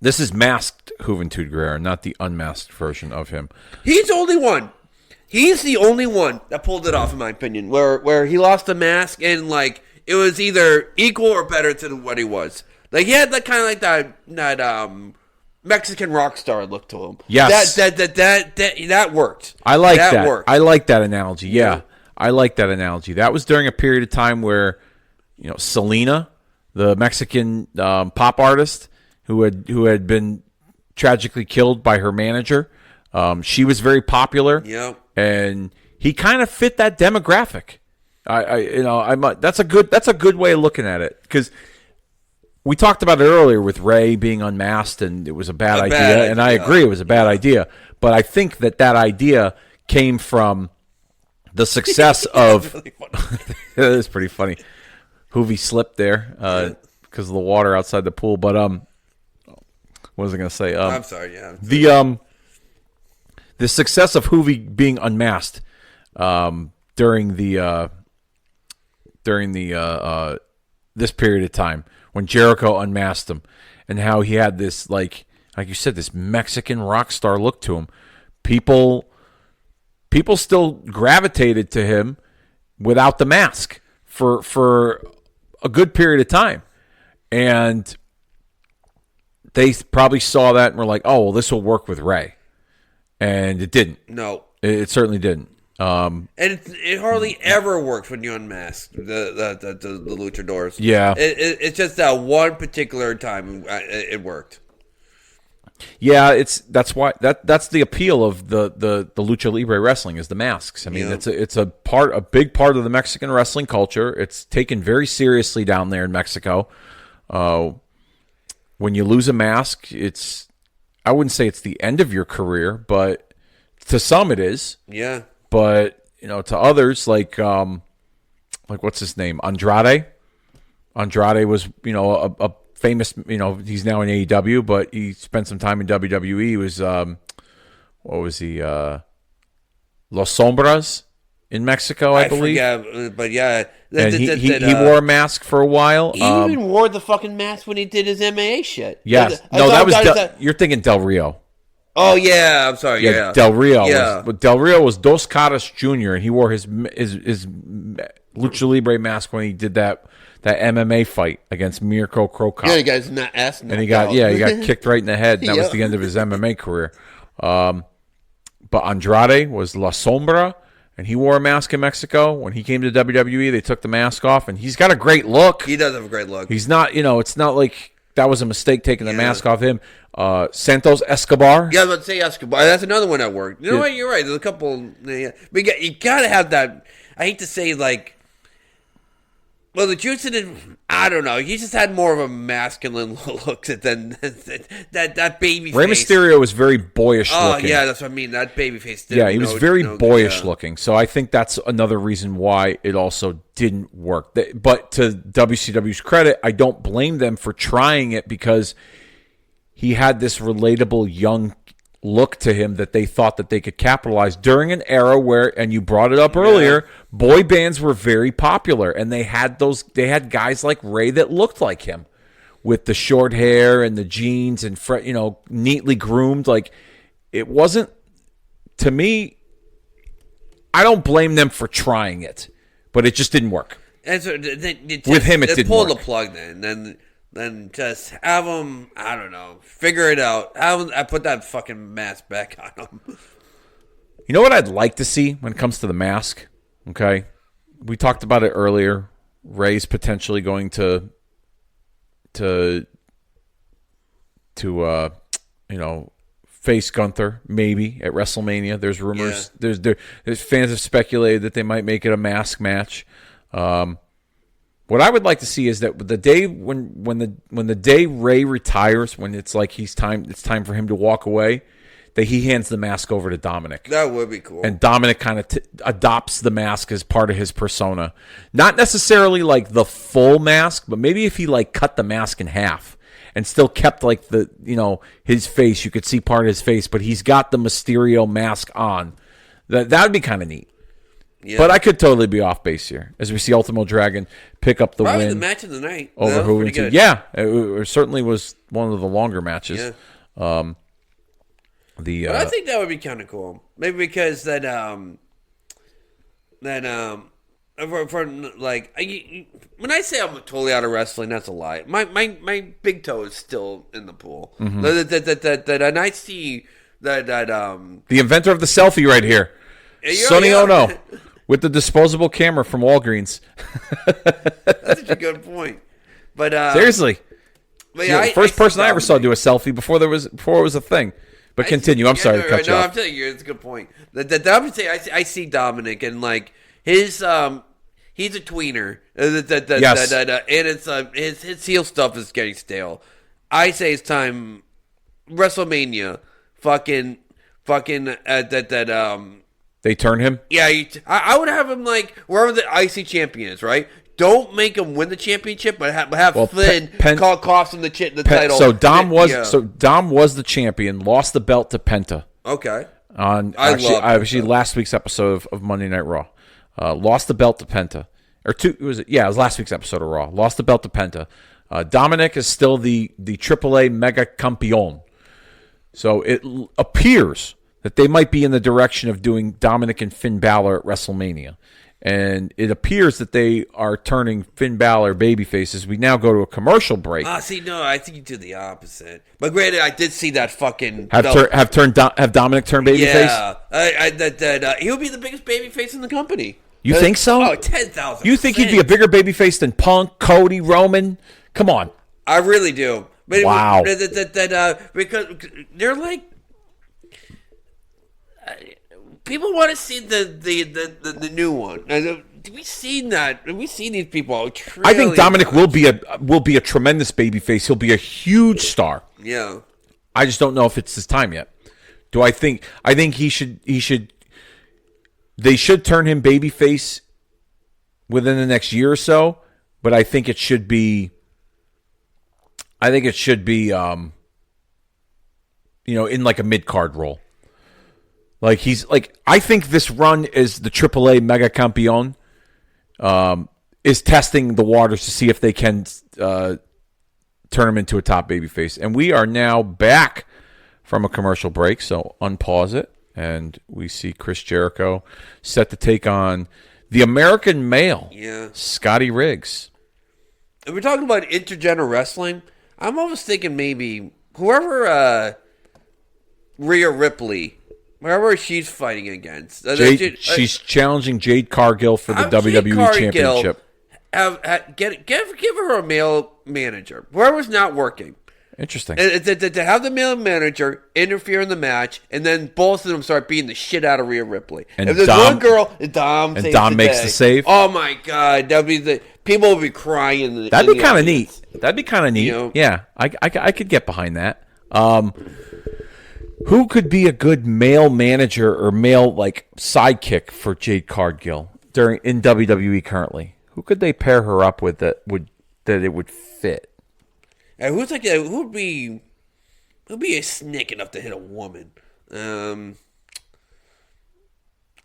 This is masked Juventud Guerrero, not the unmasked version of him. He's the only one. He's the only one that pulled it off, in my opinion, where he lost the mask and like it was either equal or better to what he was. Like he had that kind of like that Mexican rock star look to him. Yes, that worked. I like that. Worked. I like that analogy. Yeah, I like that analogy. That was during a period of time where, Selena, the Mexican pop artist who had been tragically killed by her manager, she was very popular. Yeah, and he kind of fit that demographic. That's a good way of looking at it, because we talked about it earlier with Ray being unmasked and it was a bad idea, and I agree it was a bad idea. But I think that idea came from the success of. Really It is pretty funny. Hoovy slipped there because of the water outside the pool. But what was I going to say? I'm sorry. Yeah, the success of Hoovy being unmasked during this period of time when Jericho unmasked him, and how he had this like you said, this Mexican rock star look to him. People still gravitated to him without the mask for a good period of time, and they probably saw that and were like, "Oh, well, this will work with Ray," and it didn't. No, it certainly didn't. And it hardly ever works when you unmask the luchadors. Yeah, it's just that one particular time it worked. Yeah, that's why that's the appeal of the lucha libre wrestling is the masks. I mean, it's a big part of the Mexican wrestling culture. It's taken very seriously down there in Mexico. When you lose a mask, I wouldn't say it's the end of your career, but to some it is. Yeah. But to others, like what's his name, Andrade. Andrade was a famous, he's now in AEW, but he spent some time in WWE. He was, what was he, Los Sombras in Mexico, I believe. Forget, but yeah. And he wore a mask for a while. He even wore the fucking mask when he did his MMA shit. Yes. You're thinking Del Rio. Oh, yeah, I'm sorry, yeah. Del Rio. Yeah. But Del Rio was Dos Caras Jr., and he wore his Lucha Libre mask when he did that MMA fight against Mirko Cro Cop. Yeah, he got his ass knocked and he got kicked right in the head, and that was Yep. the end of his MMA career. But Andrade was La Sombra, and he wore a mask in Mexico. When he came to WWE, they took the mask off, and he's got a great look. He does have a great look. He's not, it's not like that was a mistake taking the mask off him. Santos Escobar. Yeah, I was about to say Escobar. That's another one that worked. You know what? You're right. There's a couple. But you got to have that. I hate to say, like, Well, the Juicing, I don't know. He just had more of a masculine look than that baby Rey face. Mysterio was very boyish looking. Oh, yeah, that's what I mean. That baby face. Yeah, he was very boyish looking. So I think that's another reason why it also didn't work. But to WCW's credit, I don't blame them for trying it because he had this relatable young look to him that they thought that they could capitalize during an era where, and you brought it up earlier, boy bands were very popular, and they had guys like Ray that looked like him with the short hair and the jeans and neatly groomed. Like, it wasn't, to me, I don't blame them for trying it, but it just didn't work. And so with him, it didn't pull work. the plug then just have them, I don't know, figure it out. I put that fucking mask back on them. You know what I'd like to see when it comes to the mask? Okay. We talked about it earlier. Ray's potentially going to face Gunther, maybe, at WrestleMania. There's rumors. Yeah. There's fans have speculated that they might make it a mask match. What I would like to see is that the day when the day Ray retires, when it's like it's time for him to walk away, that he hands the mask over to Dominic. That would be cool. And Dominic kind of adopts the mask as part of his persona. Not necessarily like the full mask, but maybe if he like cut the mask in half and still kept like his face, you could see part of his face, but he's got the Mysterio mask on. That would be kind of neat. Yeah. But I could totally be off base here as we see Ultimo Dragon pick up the Probably win. The match of the night. Over Juventud. Yeah, it certainly was one of the longer matches. Yeah. But I think that would be kind of cool. Maybe because when I say I'm totally out of wrestling, that's a lie. My big toe is still in the pool. Mm-hmm. And I see that the inventor of the selfie right here, Sonny Ono, with the disposable camera from Walgreens. That's such a good point. But seriously, the first person I ever saw do a selfie before it was a thing. But continue. I'm sorry to cut you off. I'm telling you, it's a good point. I see Dominic and like his he's a tweener. Yes. And it's his heel stuff is getting stale. I say it's time. WrestleMania, They turn him. Yeah, I would have him like wherever the IC champion is, right? Don't make him win the championship, but have Flynn cost him the title. So Dom was the champion, lost the belt to Penta. Okay. Actually last week's episode of Monday Night Raw. Lost the belt to Penta. It was last week's episode of Raw. Lost the belt to Penta. Dominic is still the AAA Mega Campeon. So it appears that they might be in the direction of doing Dominic and Finn Balor at WrestleMania. And it appears that they are turning Finn Balor babyface as we now go to a commercial break. I think you do the opposite. But granted, I did see that fucking... Have Dominic turn babyface? Yeah. He'll be the biggest babyface in the company. You think so? Oh, 10,000%. You think he'd be a bigger babyface than Punk, Cody, Roman? Come on. I really do. But wow. Because they're like... People want to see the new one. Have we seen that? Have we seen these people? I think Dominic will be a tremendous babyface. He'll be a huge star. Yeah. I just don't know if it's his time yet. I think he should. They should turn him babyface within the next year or so. But I think it should be. In like a mid-card role. Like I think this run is the AAA Mega Campeon is testing the waters to see if they can turn him into a top babyface. And we are now back from a commercial break, so unpause it, and we see Chris Jericho set to take on the American male, Scotty Riggs. If we're talking about intergender wrestling, I'm almost thinking maybe whoever Rhea Ripley. Wherever she's fighting against. She's challenging Jade Cargill for the WWE Championship. Give her a male manager. Whoever's not working. Interesting. To have the male manager interfere in the match, and then both of them start beating the shit out of Rhea Ripley. And if there's one girl, Dom makes the save. Oh my God, that'd be people would be crying. In the, That'd in be the kind of audience. neat. That'd be kind of neat. You know? Yeah, I could get behind that. Who could be a good male manager or male like sidekick for Jade Cargill in WWE currently? Who could they pair her up with that it would fit? And who'd be a snake enough to hit a woman? I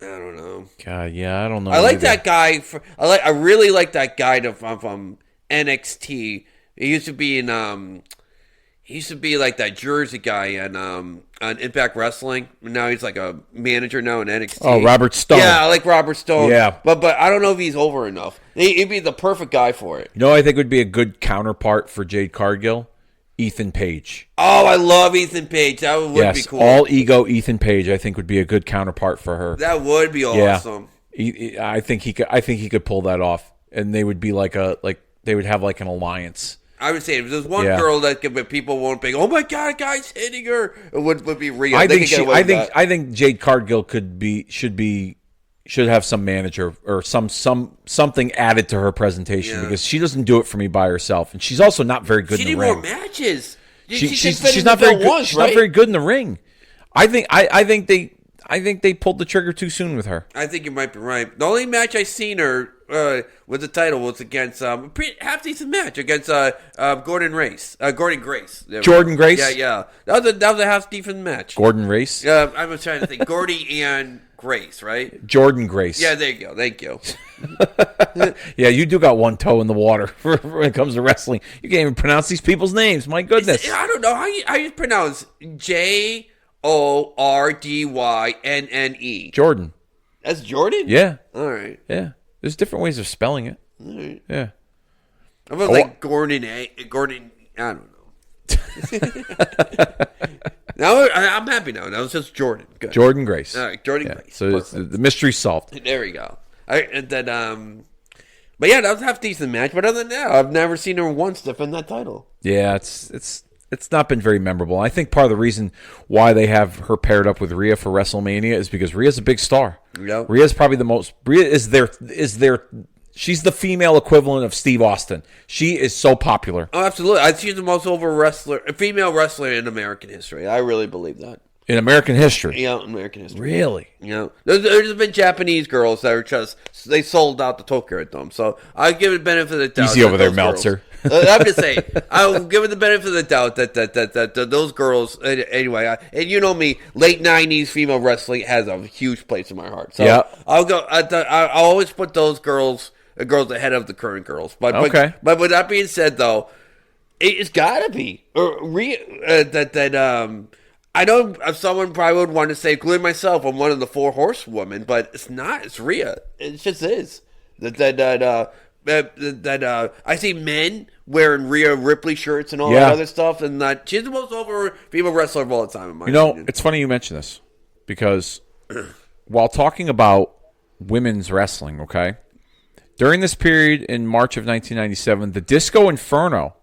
don't know. God, yeah, I don't know. I like either. that guy. I really like that guy from NXT. He used to be in He used to be like that Jersey guy on Impact Wrestling. Now he's like a manager now in NXT. Oh, Robert Stone. Yeah, I like Robert Stone. Yeah. But I don't know if he's over enough. He'd be the perfect guy for it. You know, I think would be a good counterpart for Jade Cargill. Ethan Page. Oh, I love Ethan Page. That would be cool. All ego Ethan Page. I think would be a good counterpart for her. That would be awesome. Yeah. I think he could pull that off, and they would be they would have like an alliance. I would say if there's one girl that people won't be, oh my god, a guy's hitting her. It would be real. I think Jade Cargill should have some manager or something added to her presentation because she doesn't do it for me by herself, and she's also not very good in the ring. She need more matches. She's not very good. She's not very good in the ring. I think they pulled the trigger too soon with her. I think you might be right. The only match I seen her with the title was against half decent match against Gordon Grace. Jordan Grace. Yeah. That was a half decent match. Gordon Grace. I was trying to think. Gordy and Grace, right? Jordan Grace. Yeah, there you go. Thank you. Yeah, you do got one toe in the water when it comes to wrestling. You can't even pronounce these people's names. My goodness. I don't know how you pronounce JORDYNNE. Jordan. That's Jordan? Yeah. All right. Yeah. There's different ways of spelling it. All right. Yeah. I was like Gordon, I don't know. Now I'm happy now. That was just Jordan. Good. Jordan Grace. All right, Jordan Grace. So the mystery's solved. There we go. But yeah, that was a half decent match. But other than that, I've never seen her once defend that title. Yeah, it's not been very memorable. I think part of the reason why they have her paired up with Rhea for WrestleMania is because Rhea's a big star. Yep. Rhea's probably the most. Rhea is their. She's the female equivalent of Steve Austin. She is so popular. Oh, absolutely. She's the most over female wrestler in American history. I really believe that. In American history? Yeah, American history. Really? Yeah. There's been Japanese girls that are they sold out the Tokyo Dome. So I give it the benefit of the doubt. Easy over there, Meltzer. I'm just saying. I'll give it the benefit of the doubt that those girls, anyway, and you know me, late 90s female wrestling has a huge place in my heart. So yeah. I'll always put those girls ahead of the current girls. But with that being said, though, it's got to be. I know someone probably would want to say, including myself, I'm one of the 4 horsewomen, but it's not. It's Rhea. It just is. I see men wearing Rhea Ripley shirts and all that other stuff, and she's the most over female wrestler of all time, in my opinion. It's funny you mention this, because while talking about women's wrestling, okay, during this period in March of 1997, the Disco Inferno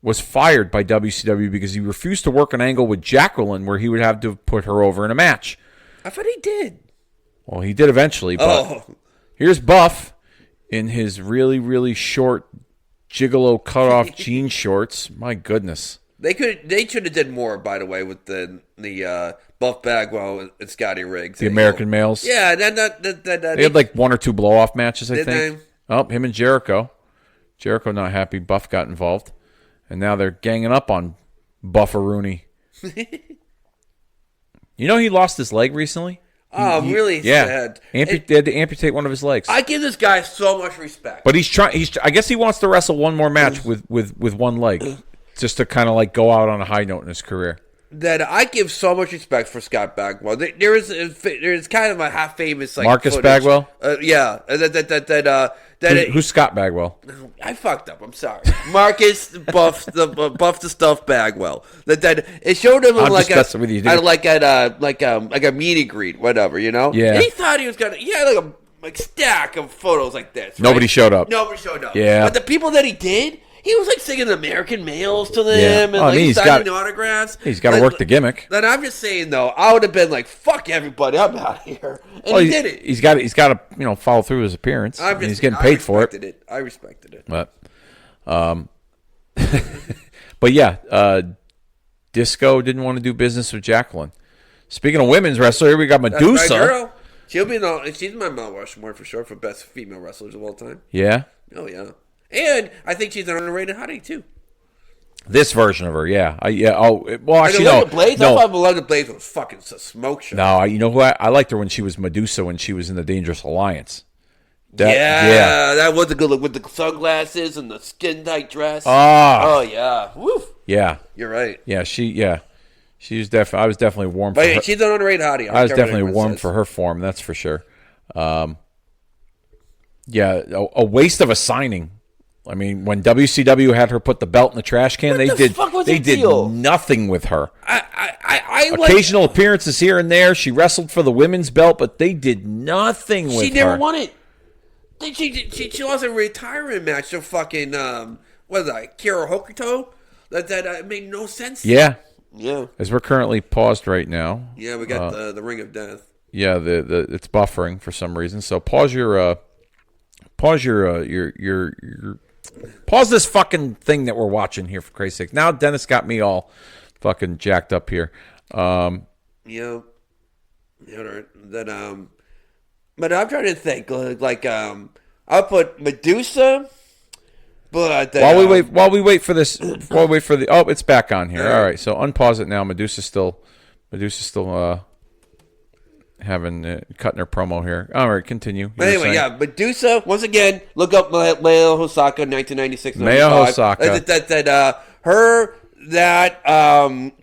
was fired by WCW because he refused to work an angle with Jacqueline where he would have to put her over in a match. I thought he did. Well, he did eventually, but here's Buff in his really, really short gigolo cutoff jean shorts. My goodness. They should have did more, by the way, with the Buff Bagwell and Scotty Riggs. The American males? Yeah. They had like 1 or 2 blow-off matches, I think. They? Oh, him and Jericho. Jericho not happy. Buff got involved. And now they're ganging up on Buffaroony. You know he lost his leg recently? Oh, really sad. They had to amputate one of his legs. I give this guy so much respect. But he's trying. I guess he wants to wrestle one more match with one leg, just to kind of like go out on a high note in his career. That I give so much respect for Scott Bagwell. There is kind of a half famous like Marcus footage. Bagwell. Yeah. Who's Scott Bagwell? I fucked up. I'm sorry. Marcus Buff the Stuff Bagwell. That it showed him like a meet and greet, whatever, you know. Yeah. And he thought he was gonna. He had like stack of photos like this. Right? Nobody showed up. Nobody showed up. Yeah. But the people that he did He was like singing American Males to them Yeah. and Well, I like mean, he's signing got- autographs. He's got to work the gimmick. Then I'm just saying though, I would have been like, "Fuck everybody, I'm out of here," and Well, he did it. He's got to follow through his appearance. I'm And just, he's getting paid for it. I respected it. But, but yeah, Disco didn't want to do business with Jacqueline. Speaking of women's wrestler, here we got That's Medusa. my girl. She'll be she's my Mount Rushmore for sure for best female wrestlers of all time. Yeah, Oh yeah, and I think she's an underrated hottie too. this version of her. Yeah, yeah. Oh, well, Like actually, Belinda Blades, I no. thought Belinda Blades was fucking a smoke show. No, you know who I liked her when she was Medusa when she was in the Dangerous Alliance. Yeah, that was a good look with the sunglasses and the skin tight dress. Ah. Oh yeah, woof. Yeah, You're right. yeah. She was definitely. I was definitely warm for her. But she's an underrated hottie. I was definitely warm for her form. That's for sure. Yeah, a waste of a signing. I mean, when WCW had her put the belt in the trash can, What they the did fuck was they the did deal? nothing with her. I Occasional appearances here and there. She wrestled for the women's belt, but they did nothing with her. She never won it. She lost a retirement match to fucking what is that? Kira Hokuto. That made no sense. Yeah, Yeah. as we're currently paused right now. Yeah, we got the Ring of Death. Yeah, the it's buffering for some reason. So pause your pause this fucking thing that we're watching here for Christ's sake. Now Dennis got me all fucking jacked up here. Yeah. Then but I'm trying to think like I'll put Medusa, but While we wait for this, it's back on here. All right, so unpause it now. Medusa's still having cutting her promo here. All right, continue. But anyway, yeah, Medusa. Once again, look up Maya Hosaka, 1996. Maya Hosaka.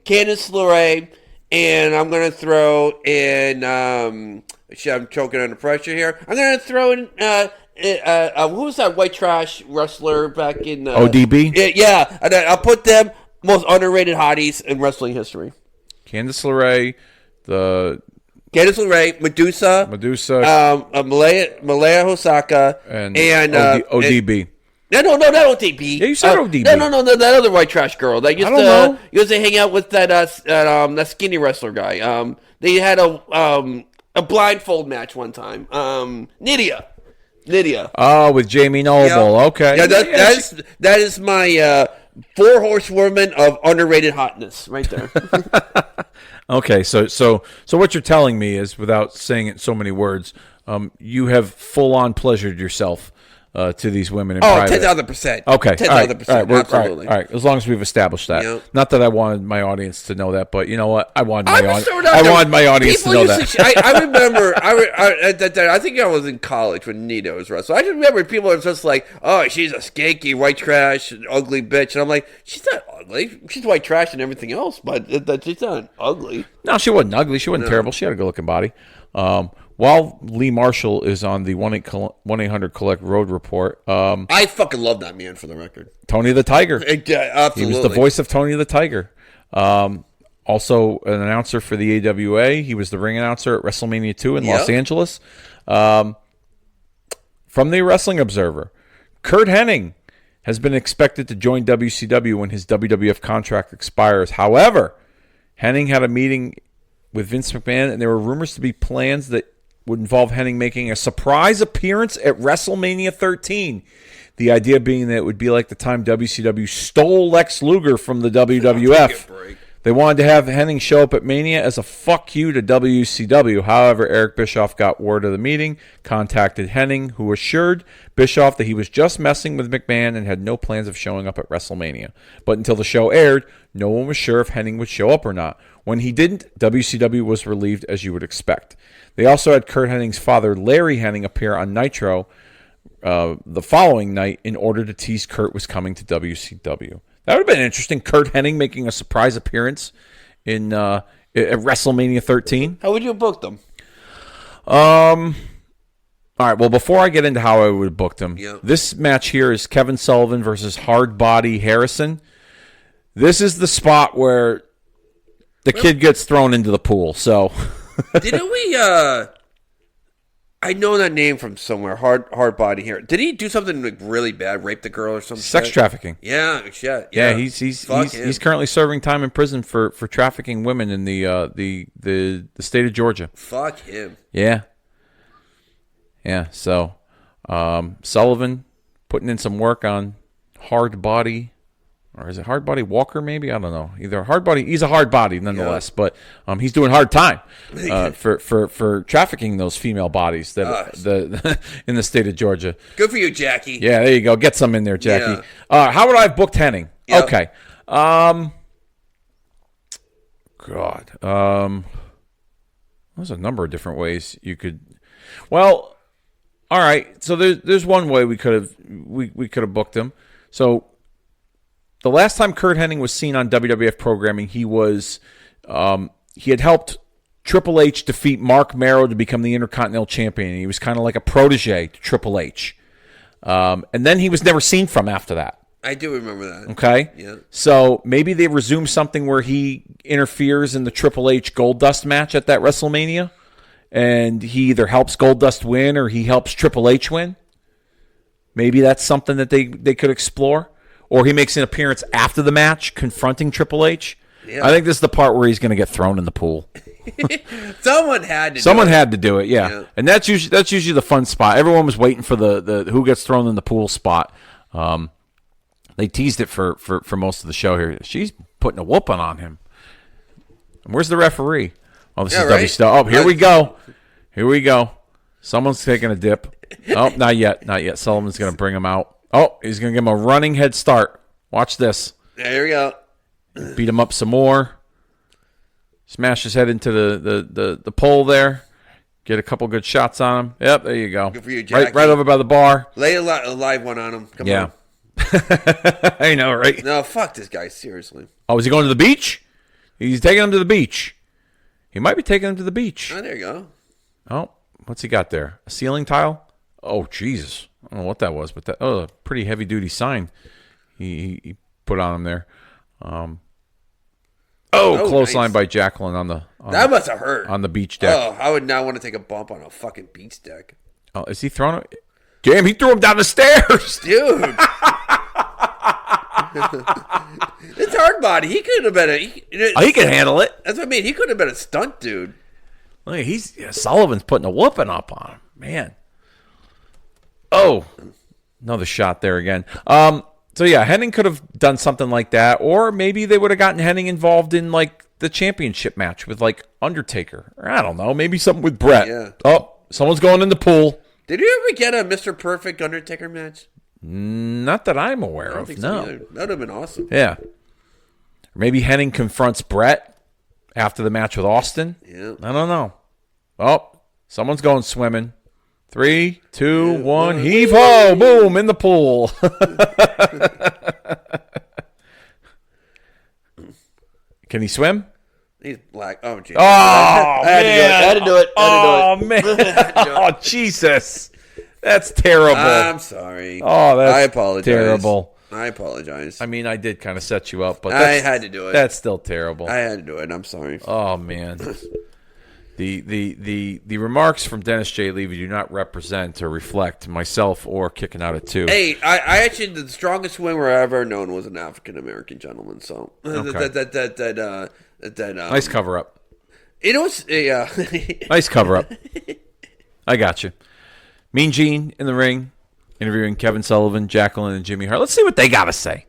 Candice LeRae, and I'm gonna throw in. Shit, I'm choking under pressure here. I'm gonna throw in. Who was that white trash wrestler back in ODB? Yeah, and I'll put them most underrated hotties in wrestling history. Candice LeRae, Candice LeRae, Medusa, Malaya Hosaka, and No, ODB. not ODB. Yeah, you said ODB. No, that other white trash girl that used I don't know. used to hang out with that skinny wrestler guy. They had a blindfold match one time. Nydia. Oh, with Jamie Noble. Yeah. Okay. Yeah, that is my 4 horsewomen of underrated hotness right there. Okay, so what you're telling me is, without saying it in so many words, you have full on pleasured yourself to these women in private. 10,000%. Okay, 10,000%. Absolutely. All right. As long as we've established that. Yep. Not that I wanted my audience to know that, but you know what? I wanted my audience to People know used that. I remember. I think I was in college when Nita was wrestling. I just remember people were just like, "Oh, she's a skanky white trash, ugly bitch," and I'm like, "She's not ugly. She's white trash and everything else, but she's not ugly." No, she wasn't ugly. She wasn't terrible. She had a good looking body. While Lee Marshall is on the 1-800-COLLECT Road Report, I fucking love that man, for the record. Tony the Tiger. Absolutely. He was the voice of Tony the Tiger. Also an announcer for the AWA. He was the ring announcer at WrestleMania 2 in Los Angeles. From the Wrestling Observer, Kurt Hennig has been expected to join WCW when his WWF contract expires. However, Hennig had a meeting with Vince McMahon, and there were rumors to be plans that would involve Hennig making a surprise appearance at WrestleMania 13. The idea being that it would be like the time WCW stole Lex Luger from the WWF. They wanted to have Hennig show up at Mania as a fuck you to WCW. However, Eric Bischoff got word of the meeting, contacted Hennig, who assured Bischoff that he was just messing with McMahon and had no plans of showing up at WrestleMania. But until the show aired, no one was sure if Hennig would show up or not. When he didn't, WCW was relieved, as you would expect. They also had Kurt Hennig's father, Larry Hennig, appear on Nitro the following night in order to tease Kurt was coming to WCW. That would have been interesting. Kurt Hennig making a surprise appearance at WrestleMania 13. How would you have booked them? All right. Well, before I get into how I would have booked them, Yep. This match here is Kevin Sullivan versus Hardbody Harrison. This is the spot where the kid gets thrown into the pool. So Didn't we? I know that name from somewhere. Hard body here. Did he do something like really bad? Rape the girl or something? Sex trafficking. Yeah, shit. Yeah, he's currently serving time in prison for trafficking women in the state of Georgia. Fuck him. Yeah. Yeah. So Sullivan putting in some work on hard body. Or is it hard body Walker? Maybe, I don't know. Either hard body. He's a hard body nonetheless, but he's doing hard time for trafficking those female bodies that in the state of Georgia. Good for you, Jackie. Yeah, there you go. Get some in there, Jackie. Yeah. How would I have booked Henning? Yep. Okay. There's a number of different ways you could. Well, all right. So there's one way we could have booked him. So. The last time Curt Hennig was seen on WWF programming, he had helped Triple H defeat Mark Marrow to become the Intercontinental Champion. He was kind of like a protege to Triple H. And then he was never seen from after that. I do remember that. Okay? Yeah. So maybe they resume something where he interferes in the Triple H Goldust match at that WrestleMania, and he either helps Goldust win or he helps Triple H win. Maybe that's something that they could explore. Or he makes an appearance after the match, confronting Triple H. Yeah. I think this is the part where he's going to get thrown in the pool. Someone had to do it, yeah. And that's usually the fun spot. Everyone was waiting for the who gets thrown in the pool spot. They teased it for most of the show here. She's putting a whooping on him. And where's the referee? Oh, this is WCW. Oh, here we go. Here we go. Someone's taking a dip. Oh, not yet. Not yet. Sullivan's going to bring him out. Oh, he's going to give him a running head start. Watch this. There we go. Beat him up some more. Smash his head into the pole there. Get a couple good shots on him. Yep, there you go. Good for you, Jackie. Right over by the bar. Lay a live one on him. Come on. I know, right? No, fuck this guy, seriously. Oh, is he going to the beach? He's taking him to the beach. He might be taking him to the beach. Oh, there you go. Oh, what's he got there? A ceiling tile? Oh, Jesus. I don't know what that was, but a pretty heavy-duty sign he put on him there. Clothesline by Jacqueline that must have hurt. On the beach deck. Oh, I would not want to take a bump on a fucking beach deck. Oh, is he throwing it? Damn, he threw him down the stairs. Dude. It's hard body. He could have been he can handle it. That's what I mean. He could have been a stunt dude. Look, Sullivan's putting a whooping up on him. Man. Oh, another shot there again. So yeah, Hennig could have done something like that, or maybe they would have gotten Hennig involved in like the championship match with like Undertaker, or I don't know, maybe something with Brett. Yeah. Oh, someone's going in the pool. Did you ever get a Mr. Perfect Undertaker match? Not that I'm aware of. No, that would have been awesome. Yeah. Or maybe Hennig confronts Brett after the match with Austin. Yeah. I don't know. Oh, someone's going swimming. 3, 2, 1, heave ho! Boom, in the pool. Can he swim? He's black. Oh, jeez. Oh, I had to do it. Oh, man. Oh, Jesus. That's terrible. I'm sorry. Oh, that's I apologize. terrible. I apologize. I mean, I did kind of set you up, but I had to do it. That's still terrible. I had to do it. I'm sorry. Oh, man. The remarks from Dennis J. Levy do not represent or reflect myself or Kicking Out at 2. Hey, I actually, the strongest swimmer I ever known was an African American gentleman. So okay. Nice cover up. It was nice cover up. I got you. Mean Gene in the ring, interviewing Kevin Sullivan, Jacqueline, and Jimmy Hart. Let's see what they got to say.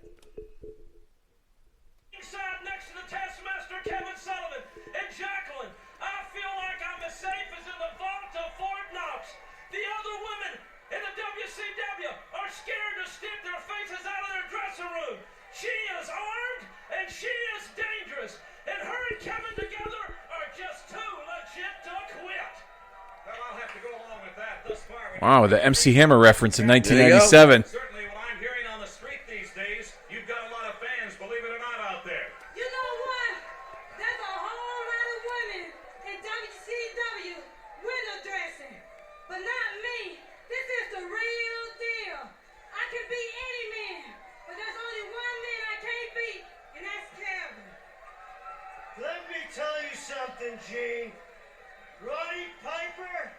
Next to the Taskmaster, Kevin Sullivan, and Jacqueline. I feel like I'm as safe as in the vault of Fort Knox. The other women in the WCW are scared to stick their faces out of their dressing room. She is armed and she is dangerous. And her and Kevin together are just too legit to quit. Well, I'll have to go along with that thus far. Wow, the MC Hammer reference in 1997. Certainly what I'm hearing on the street these days, you've got a lot of fans, believe it or not, out there. You know what? There's a whole lot of women in WCW window dressing. But not me. This is the real deal. I can beat any man. But there's only one man I can't beat, and that's Kevin. Let me tell you something, Gene. Roddy Piper,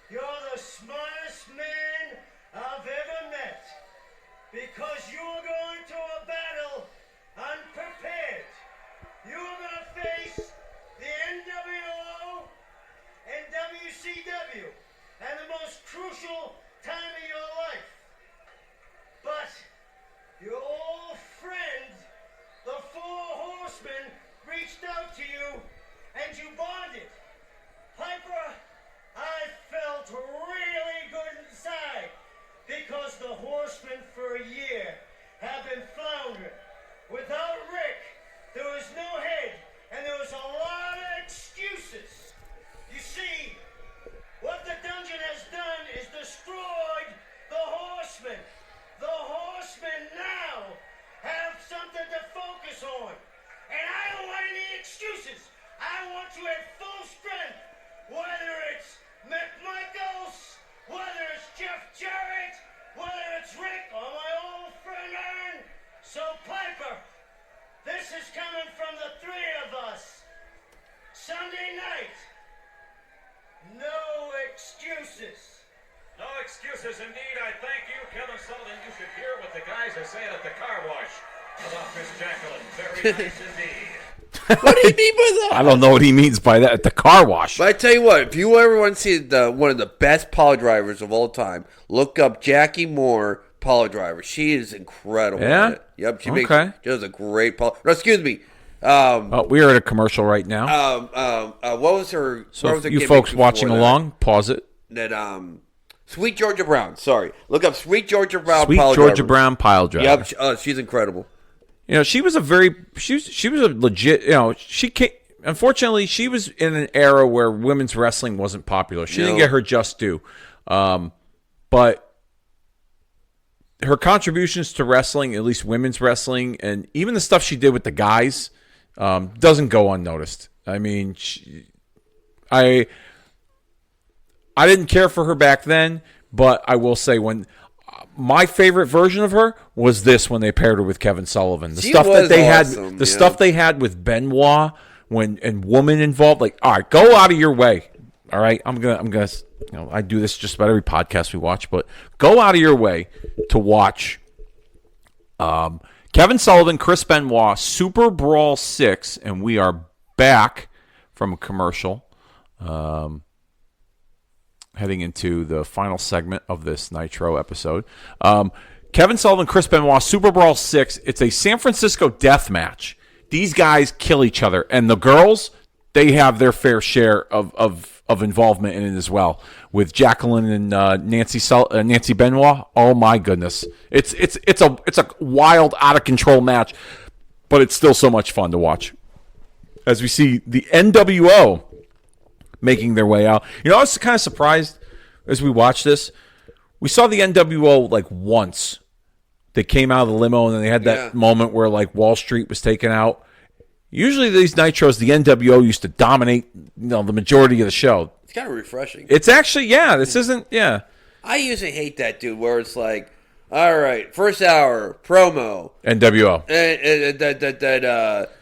you're the smartest man I've ever met. Because you're going to a battle unprepared. You're going to face the NWO and WCW and the most crucial time of your life. But your old friend, the Four Horsemen, reached out to you and you bonded. Piper, I felt really good inside because the Horsemen for a year have been floundering. Without Rick, there was no head and there was a lot of excuses. You see, what the dungeon has done is destroyed the Horsemen. The Horsemen now have something to focus on. And I don't want any excuses. I want you at full strength. Whether it's McMichaels, whether it's Jeff Jarrett, whether it's Rick or my old friend Aaron. So Piper, this is coming from the three of us. Sunday night, no excuses. No excuses indeed. I thank you, Kevin Sullivan. You should hear what the guys are saying at the car wash about Chris Jacqueline. Very nice indeed. What do you mean by that? I don't know what he means by that at the car wash. But I tell you what, if you ever want to see one of the best pile drivers of all time, look up Jackie Moore pile driver. She is incredible. Yeah? At it. Yep. She does a great pile. No, excuse me. We are at a commercial right now. What was her? So what was her you gimmick folks before watching that? along, pause it. That Sweet Georgia Brown. Sorry, look up Sweet Georgia Brown. Sweet pile Georgia driver. Brown pile driver. Yep. She's incredible. You know, she was a legit. You know, she came. Unfortunately, she was in an era where women's wrestling wasn't popular. She didn't get her just due, but her contributions to wrestling, at least women's wrestling, and even the stuff she did with the guys, doesn't go unnoticed. I mean, I didn't care for her back then, but I will say my favorite version of her was this when they paired her with Kevin Sullivan. The stuff that they had, the stuff they had with Benoit and woman involved. Like, all right, go out of your way. All right, I'm gonna. You know, I do this just about every podcast we watch, but go out of your way to watch Kevin Sullivan, Chris Benoit, Super Brawl 6, and we are back from a commercial. Heading into the final segment of this Nitro episode. Kevin Sullivan, Chris Benoit, Super Brawl 6. It's a San Francisco death match. These guys kill each other. And the girls, they have their fair share of involvement in it as well. With Jacqueline and Nancy Benoit. Oh, my goodness. It's a wild, out-of-control match. But it's still so much fun to watch. As we see the NWO making their way out. You know, I was kind of surprised as we watched this. We saw the NWO like once. They came out of the limo and then they had that moment where like Wall Street was taken out. Usually these Nitros, the NWO used to dominate, the majority of the show. It's kind of refreshing. It's actually, this isn't, I usually hate that, dude, where it's like, all right, first hour, promo. NWO.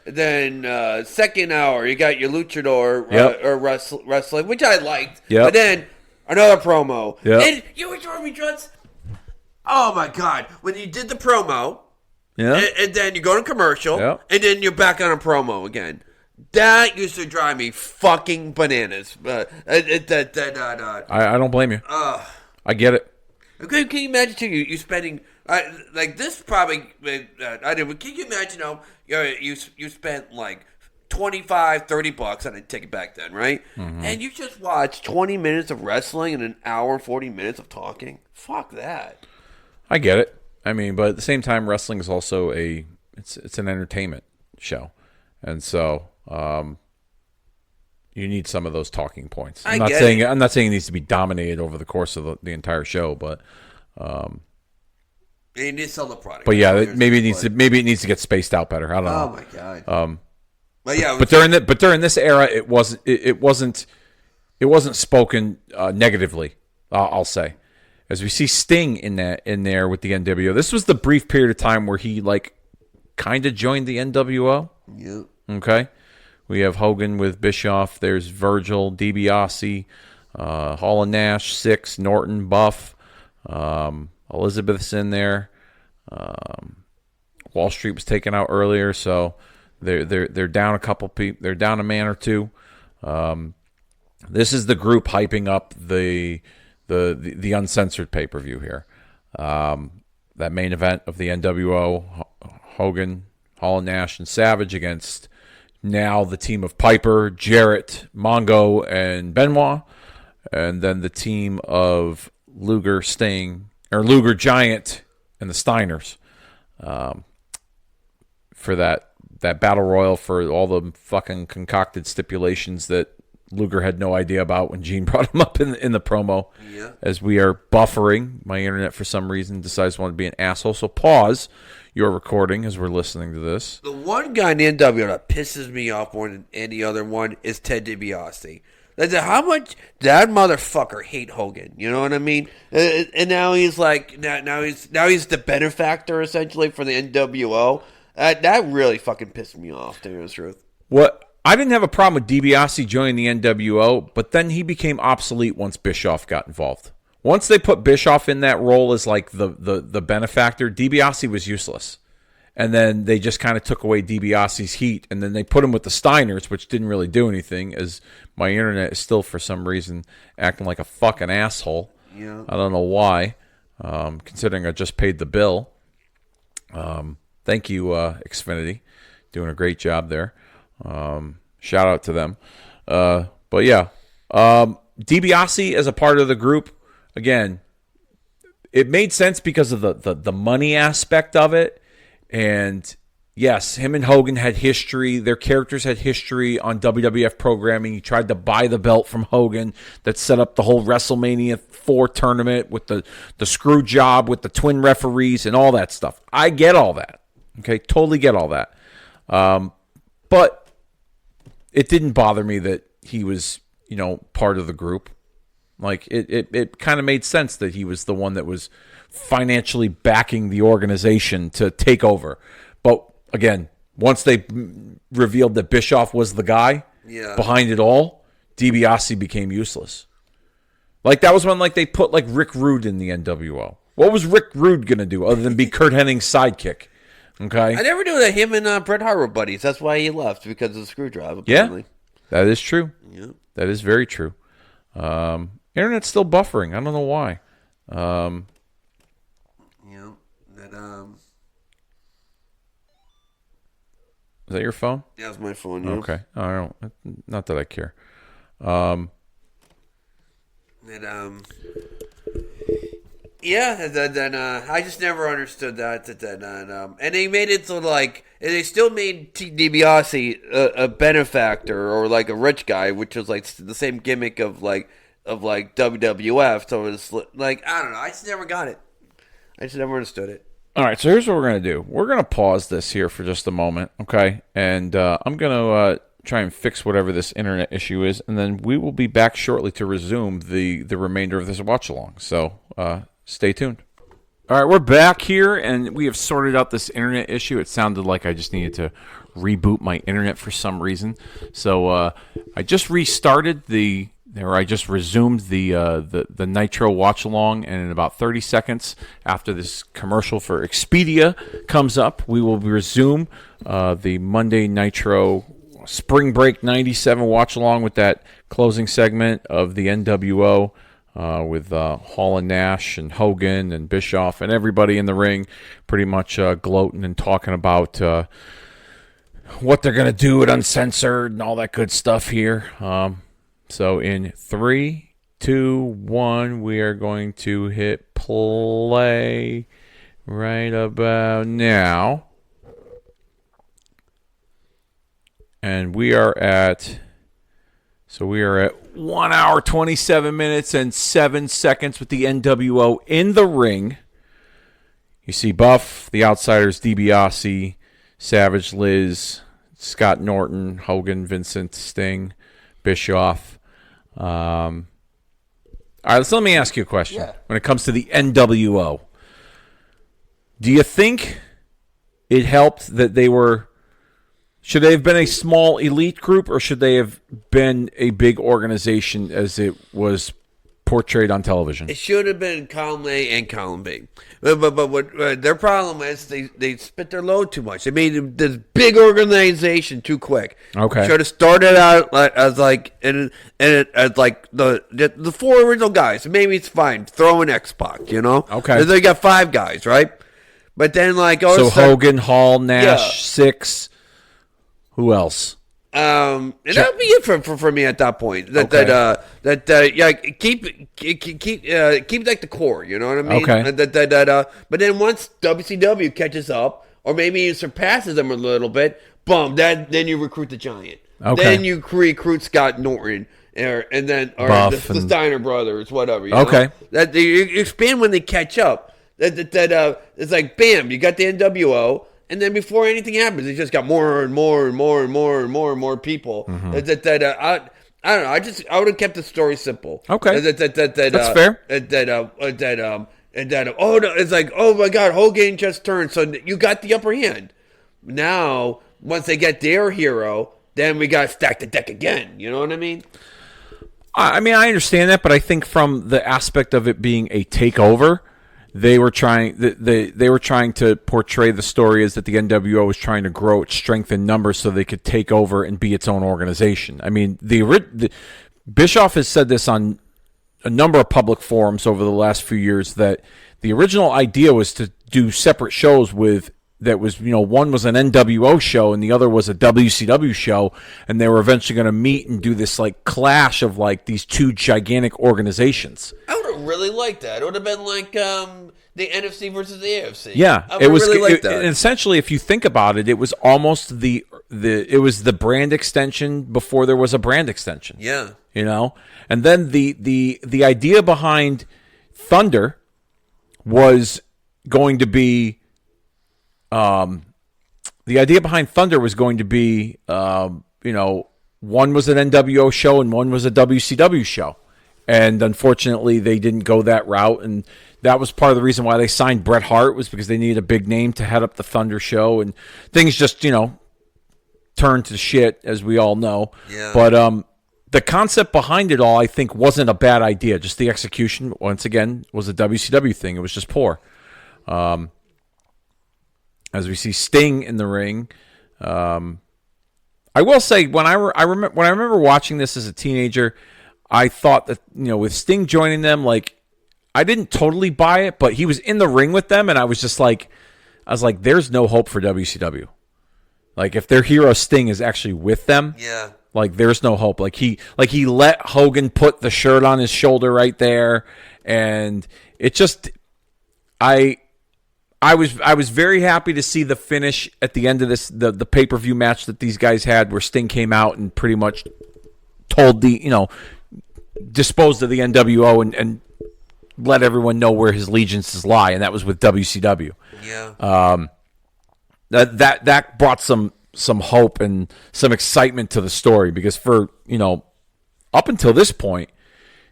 Then second hour, you got your luchador or wrestling, which I liked. Yep. But then another promo. Yep. And you were throwing me drugs. Oh, my God. When you did the promo, and then you go to commercial, and then you're back on a promo again. That used to drive me fucking bananas. I don't blame you. I get it. Can you imagine too? You spending like this probably? I did. Can you imagine? You spent like $25-$30 on a ticket back then, right? Mm-hmm. And you just watched 20 minutes of wrestling and an hour and 40 minutes of talking. Fuck that. I get it. I mean, but at the same time, wrestling is also it's an entertainment show, and so you need some of those talking points. I'm not saying it needs to be dominated over the course of the entire show, but you need to sell the product. But maybe it needs to get spaced out better. I don't know. Oh my God. But during this era, it wasn't spoken negatively. I'll say, as we see Sting in there with the NWO. This was the brief period of time where he like kind of joined the NWO. Yep. Okay. We have Hogan with Bischoff. There's Virgil, DiBiase. Hall and Nash, Six, Norton, Buff, Elizabeth's in there. Wall Street was taken out earlier, so they're down a couple people. They're down a man or two. This is the group hyping up the uncensored pay-per-view here. That main event of the NWO, Hogan, Hall and Nash, and Savage against now the team of Piper, Jarrett, Mongo, and Benoit, and then the team of Luger Giant and the Steiners for that battle royal for all the fucking concocted stipulations that Luger had no idea about when Gene brought him up in the promo. Yeah. As we are buffering, my internet for some reason decides to want to be an asshole. So pause your recording as we're listening to this. The one guy in the NWO that pisses me off more than any other one is Ted DiBiase. How much that motherfucker hate Hogan? You know what I mean? And now he's like, now he's the benefactor essentially for the NWO. That really fucking pissed me off, to tell you the truth. What? I didn't have a problem with DiBiase joining the NWO, but then he became obsolete once Bischoff got involved. Once they put Bischoff in that role as like the benefactor, DiBiase was useless. And then they just kind of took away DiBiase's heat, and then they put him with the Steiners, which didn't really do anything, as my internet is still, for some reason, acting like a fucking asshole. Yeah. I don't know why, considering I just paid the bill. Thank you, Xfinity. Doing a great job there. Shout out to them. But yeah, DiBiase as a part of the group, again, it made sense because of the money aspect of it. And yes, him and Hogan had history. Their characters had history on WWF programming. He tried to buy the belt from Hogan that set up the whole WrestleMania 4 tournament with the screw job with the twin referees and all that stuff. I get all that. Okay, totally get all that. But it didn't bother me that he was, part of the group. Like, it kind of made sense that he was the one that was financially backing the organization to take over. But, again, once they revealed that Bischoff was the guy behind it all, DiBiase became useless. Like, that was when, they put, Rick Rude in the NWO. What was Rick Rude going to do other than be Kurt Hennig's sidekick? Okay. I never knew that him and Bret Hart were buddies. That's why he left, because of the screw job, apparently. Yeah, that is true. Yeah. That is very true. Internet's still buffering. I don't know why. Is that your phone? Yeah, it's my phone. Yeah. Okay. I don't. Not that I care. Yeah, then I just never understood that. And they made it so and they still made DiBiase a benefactor or a rich guy, which was the same gimmick of WWF. So it was I don't know. I just never got it. I just never understood it. All right, so here's what we're going to do. We're going to pause this here for just a moment, okay? And I'm going to try and fix whatever this internet issue is, and then we will be back shortly to resume the remainder of this watch-along. So stay tuned. All right, we're back here, and we have sorted out this internet issue. It sounded like I just needed to reboot my internet for some reason. So I just restarted I just resumed the Nitro watch along, and in about 30 seconds after this commercial for Expedia comes up, we will resume the Monday Nitro Spring Break 97 watch along with that closing segment of the NWO with Hall and Nash and Hogan and Bischoff and everybody in the ring pretty much gloating and talking about what they're going to do at Uncensored and all that good stuff here. So in 3, 2, 1, we are going to hit play right about now. And we are at 1 hour, 27 minutes, and 7 seconds with the NWO in the ring. You see Buff, the Outsiders, DiBiase, Savage, Liz, Scott Norton, Hogan, Vincent, Sting, Bischoff. All right, so let me ask you a question. Yeah. When it comes to the NWO, do you think it helped that they were Should they have been a small elite group, or should they have been a big organization as it was portrayed on television? It should have been column A and column B. But what their problem is they spit their load too much. They made this big organization too quick. Okay. Should have started out as like as like the four original guys. Maybe it's fine. Throw in X-Pac, you know? Okay. They got 5 guys, right? But then like So Hogan, Hall, Nash, Six. Who else? And that would be it for me at that point. Keep like the core. You know what I mean? Okay. But then once WCW catches up, or maybe it surpasses them a little bit, boom. Then you recruit the Giant. Okay. Then you recruit Scott Norton, or the Steiner brothers, whatever. You know? That you expand when they catch up. It's like bam, you got the NWO. And then before anything happens, it just got more and more and more and more and more and more people. Mm-hmm. I don't know. I would have kept the story simple. Okay, that's fair. Oh no, it's like, oh my God, Hogan just turned, so you got the upper hand. Now, once they get their hero, then we got to stack the deck again. You know what I mean? I mean, I understand that, but I think from the aspect of it being a takeover, they were trying to portray the story as that the NWO was trying to grow its strength in numbers so they could take over and be its own organization. I mean, the Bischoff has said this on a number of public forums over the last few years that the original idea was to do separate shows one was an NWO show and the other was a WCW show, and they were eventually going to meet and do this like clash of like these two gigantic organizations. I would have really liked that. It would have been like the NFC versus the AFC. Yeah, I would really liked that. And essentially, if you think about it, it was almost the brand extension before there was a brand extension. Yeah, you know, and then the idea behind Thunder was going to be. The idea behind Thunder was going to be, one was an NWO show and one was a WCW show. And unfortunately, they didn't go that route. And that was part of the reason why they signed Bret Hart, was because they needed a big name to head up the Thunder show. And things just, turned to shit, as we all know. Yeah. But the concept behind it all, I think, wasn't a bad idea. Just the execution, once again, was a WCW thing. It was just poor. As we see Sting in the ring, I will say when I remember watching this as a teenager, I thought that with Sting joining them, like I didn't totally buy it, but he was in the ring with them, and I was like, there's no hope for WCW. Like if their hero Sting is actually with them, yeah, like there's no hope. Like he let Hogan put the shirt on his shoulder right there, and it just I was very happy to see the finish at the end of this, the pay-per-view match that these guys had, where Sting came out and pretty much told disposed of the NWO and let everyone know where his allegiances lie, and that was with WCW. Yeah. That brought some hope and some excitement to the story, because for, up until this point,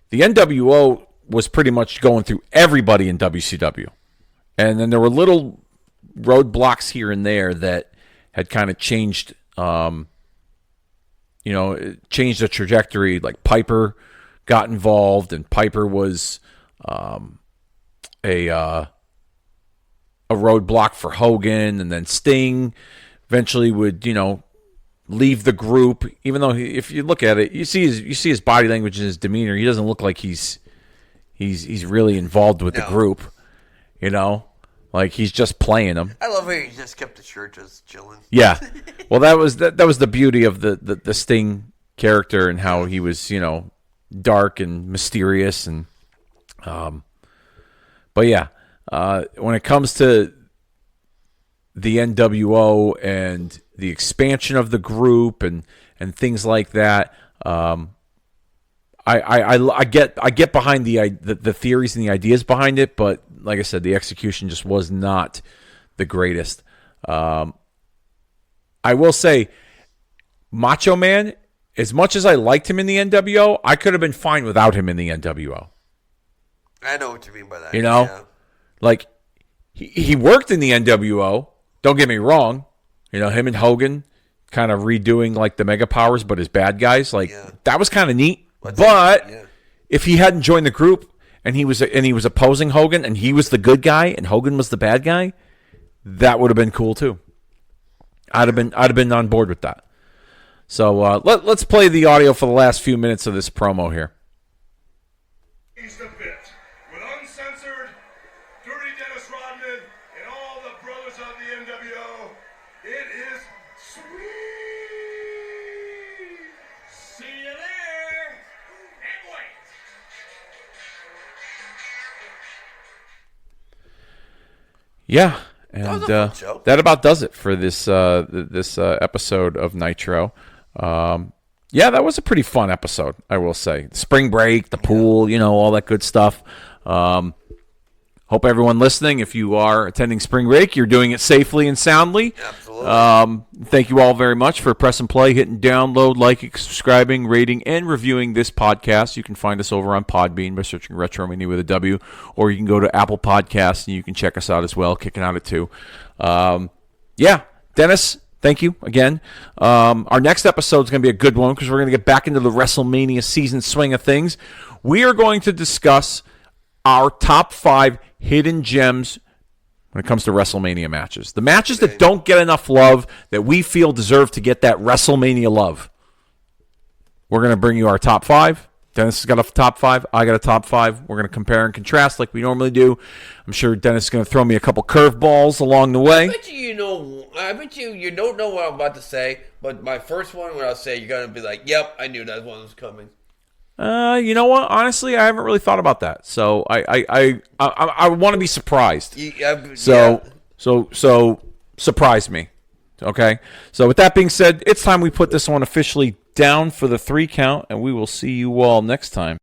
the NWO was pretty much going through everybody in WCW. And then there were little roadblocks here and there that had kind of changed, changed the trajectory. Like Piper got involved, and Piper was a roadblock for Hogan. And then Sting eventually would, leave the group. Even though if you look at it, you see his body language and his demeanor. He doesn't look like he's really involved with the group. Like he's just playing them. I love how he just kept the shirt just chilling. Yeah, well, that was the beauty of the Sting character, and how he was, dark and mysterious, and but yeah, when it comes to the NWO and the expansion of the group and things like that, I get behind the theories and the ideas behind it, but like I said, the execution just was not the greatest. I will say, Macho Man, as much as I liked him in the NWO, I could have been fine without him in the NWO. I know what you mean by that. Yeah. Like he worked in the NWO. Don't get me wrong. Him and Hogan kind of redoing like the Mega Powers, but as bad guys. Like that was kind of neat. If he hadn't joined the group and he was opposing Hogan and he was the good guy and Hogan was the bad guy, that would have been cool too. I'd have been on board with that. So let's play the audio for the last few minutes of this promo here. He's the bit with uncensored, dirty Dennis Rodman, and all the brothers of the NWO. It is sweet. See you there. And wait. Yeah, and was a fun show. that about does it for this episode of Nitro. Yeah, that was a pretty fun episode, I will say. Spring break, the pool, all that good stuff. Hope everyone listening, if you are attending spring break, you're doing it safely and soundly. Absolutely. Thank you all very much for pressing play, hitting download, liking, subscribing, rating, and reviewing this podcast. You can find us over on Podbean by searching Retro Mania with a W, or you can go to Apple Podcasts and you can check us out as well, kicking out at 2. Yeah, Dennis, thank you again. Our next episode is going to be a good one because we're going to get back into the WrestleMania season swing of things. We are going to discuss our top 5 hidden gems when it comes to WrestleMania matches. The matches that don't get enough love that we feel deserve to get that WrestleMania love. We're going to bring you our top 5. Dennis has got a top 5. I got a top 5. We're going to compare and contrast like we normally do. I'm sure Dennis is going to throw me a couple curveballs along the way. I bet you don't know what I'm about to say, but my first one, when I'll say, you're going to be like, yep, I knew that one was coming. You know what? Honestly, I haven't really thought about that. So I want to be surprised. So surprise me. Okay. So with that being said, it's time we put this one officially down for the 3 count, and we will see you all next time.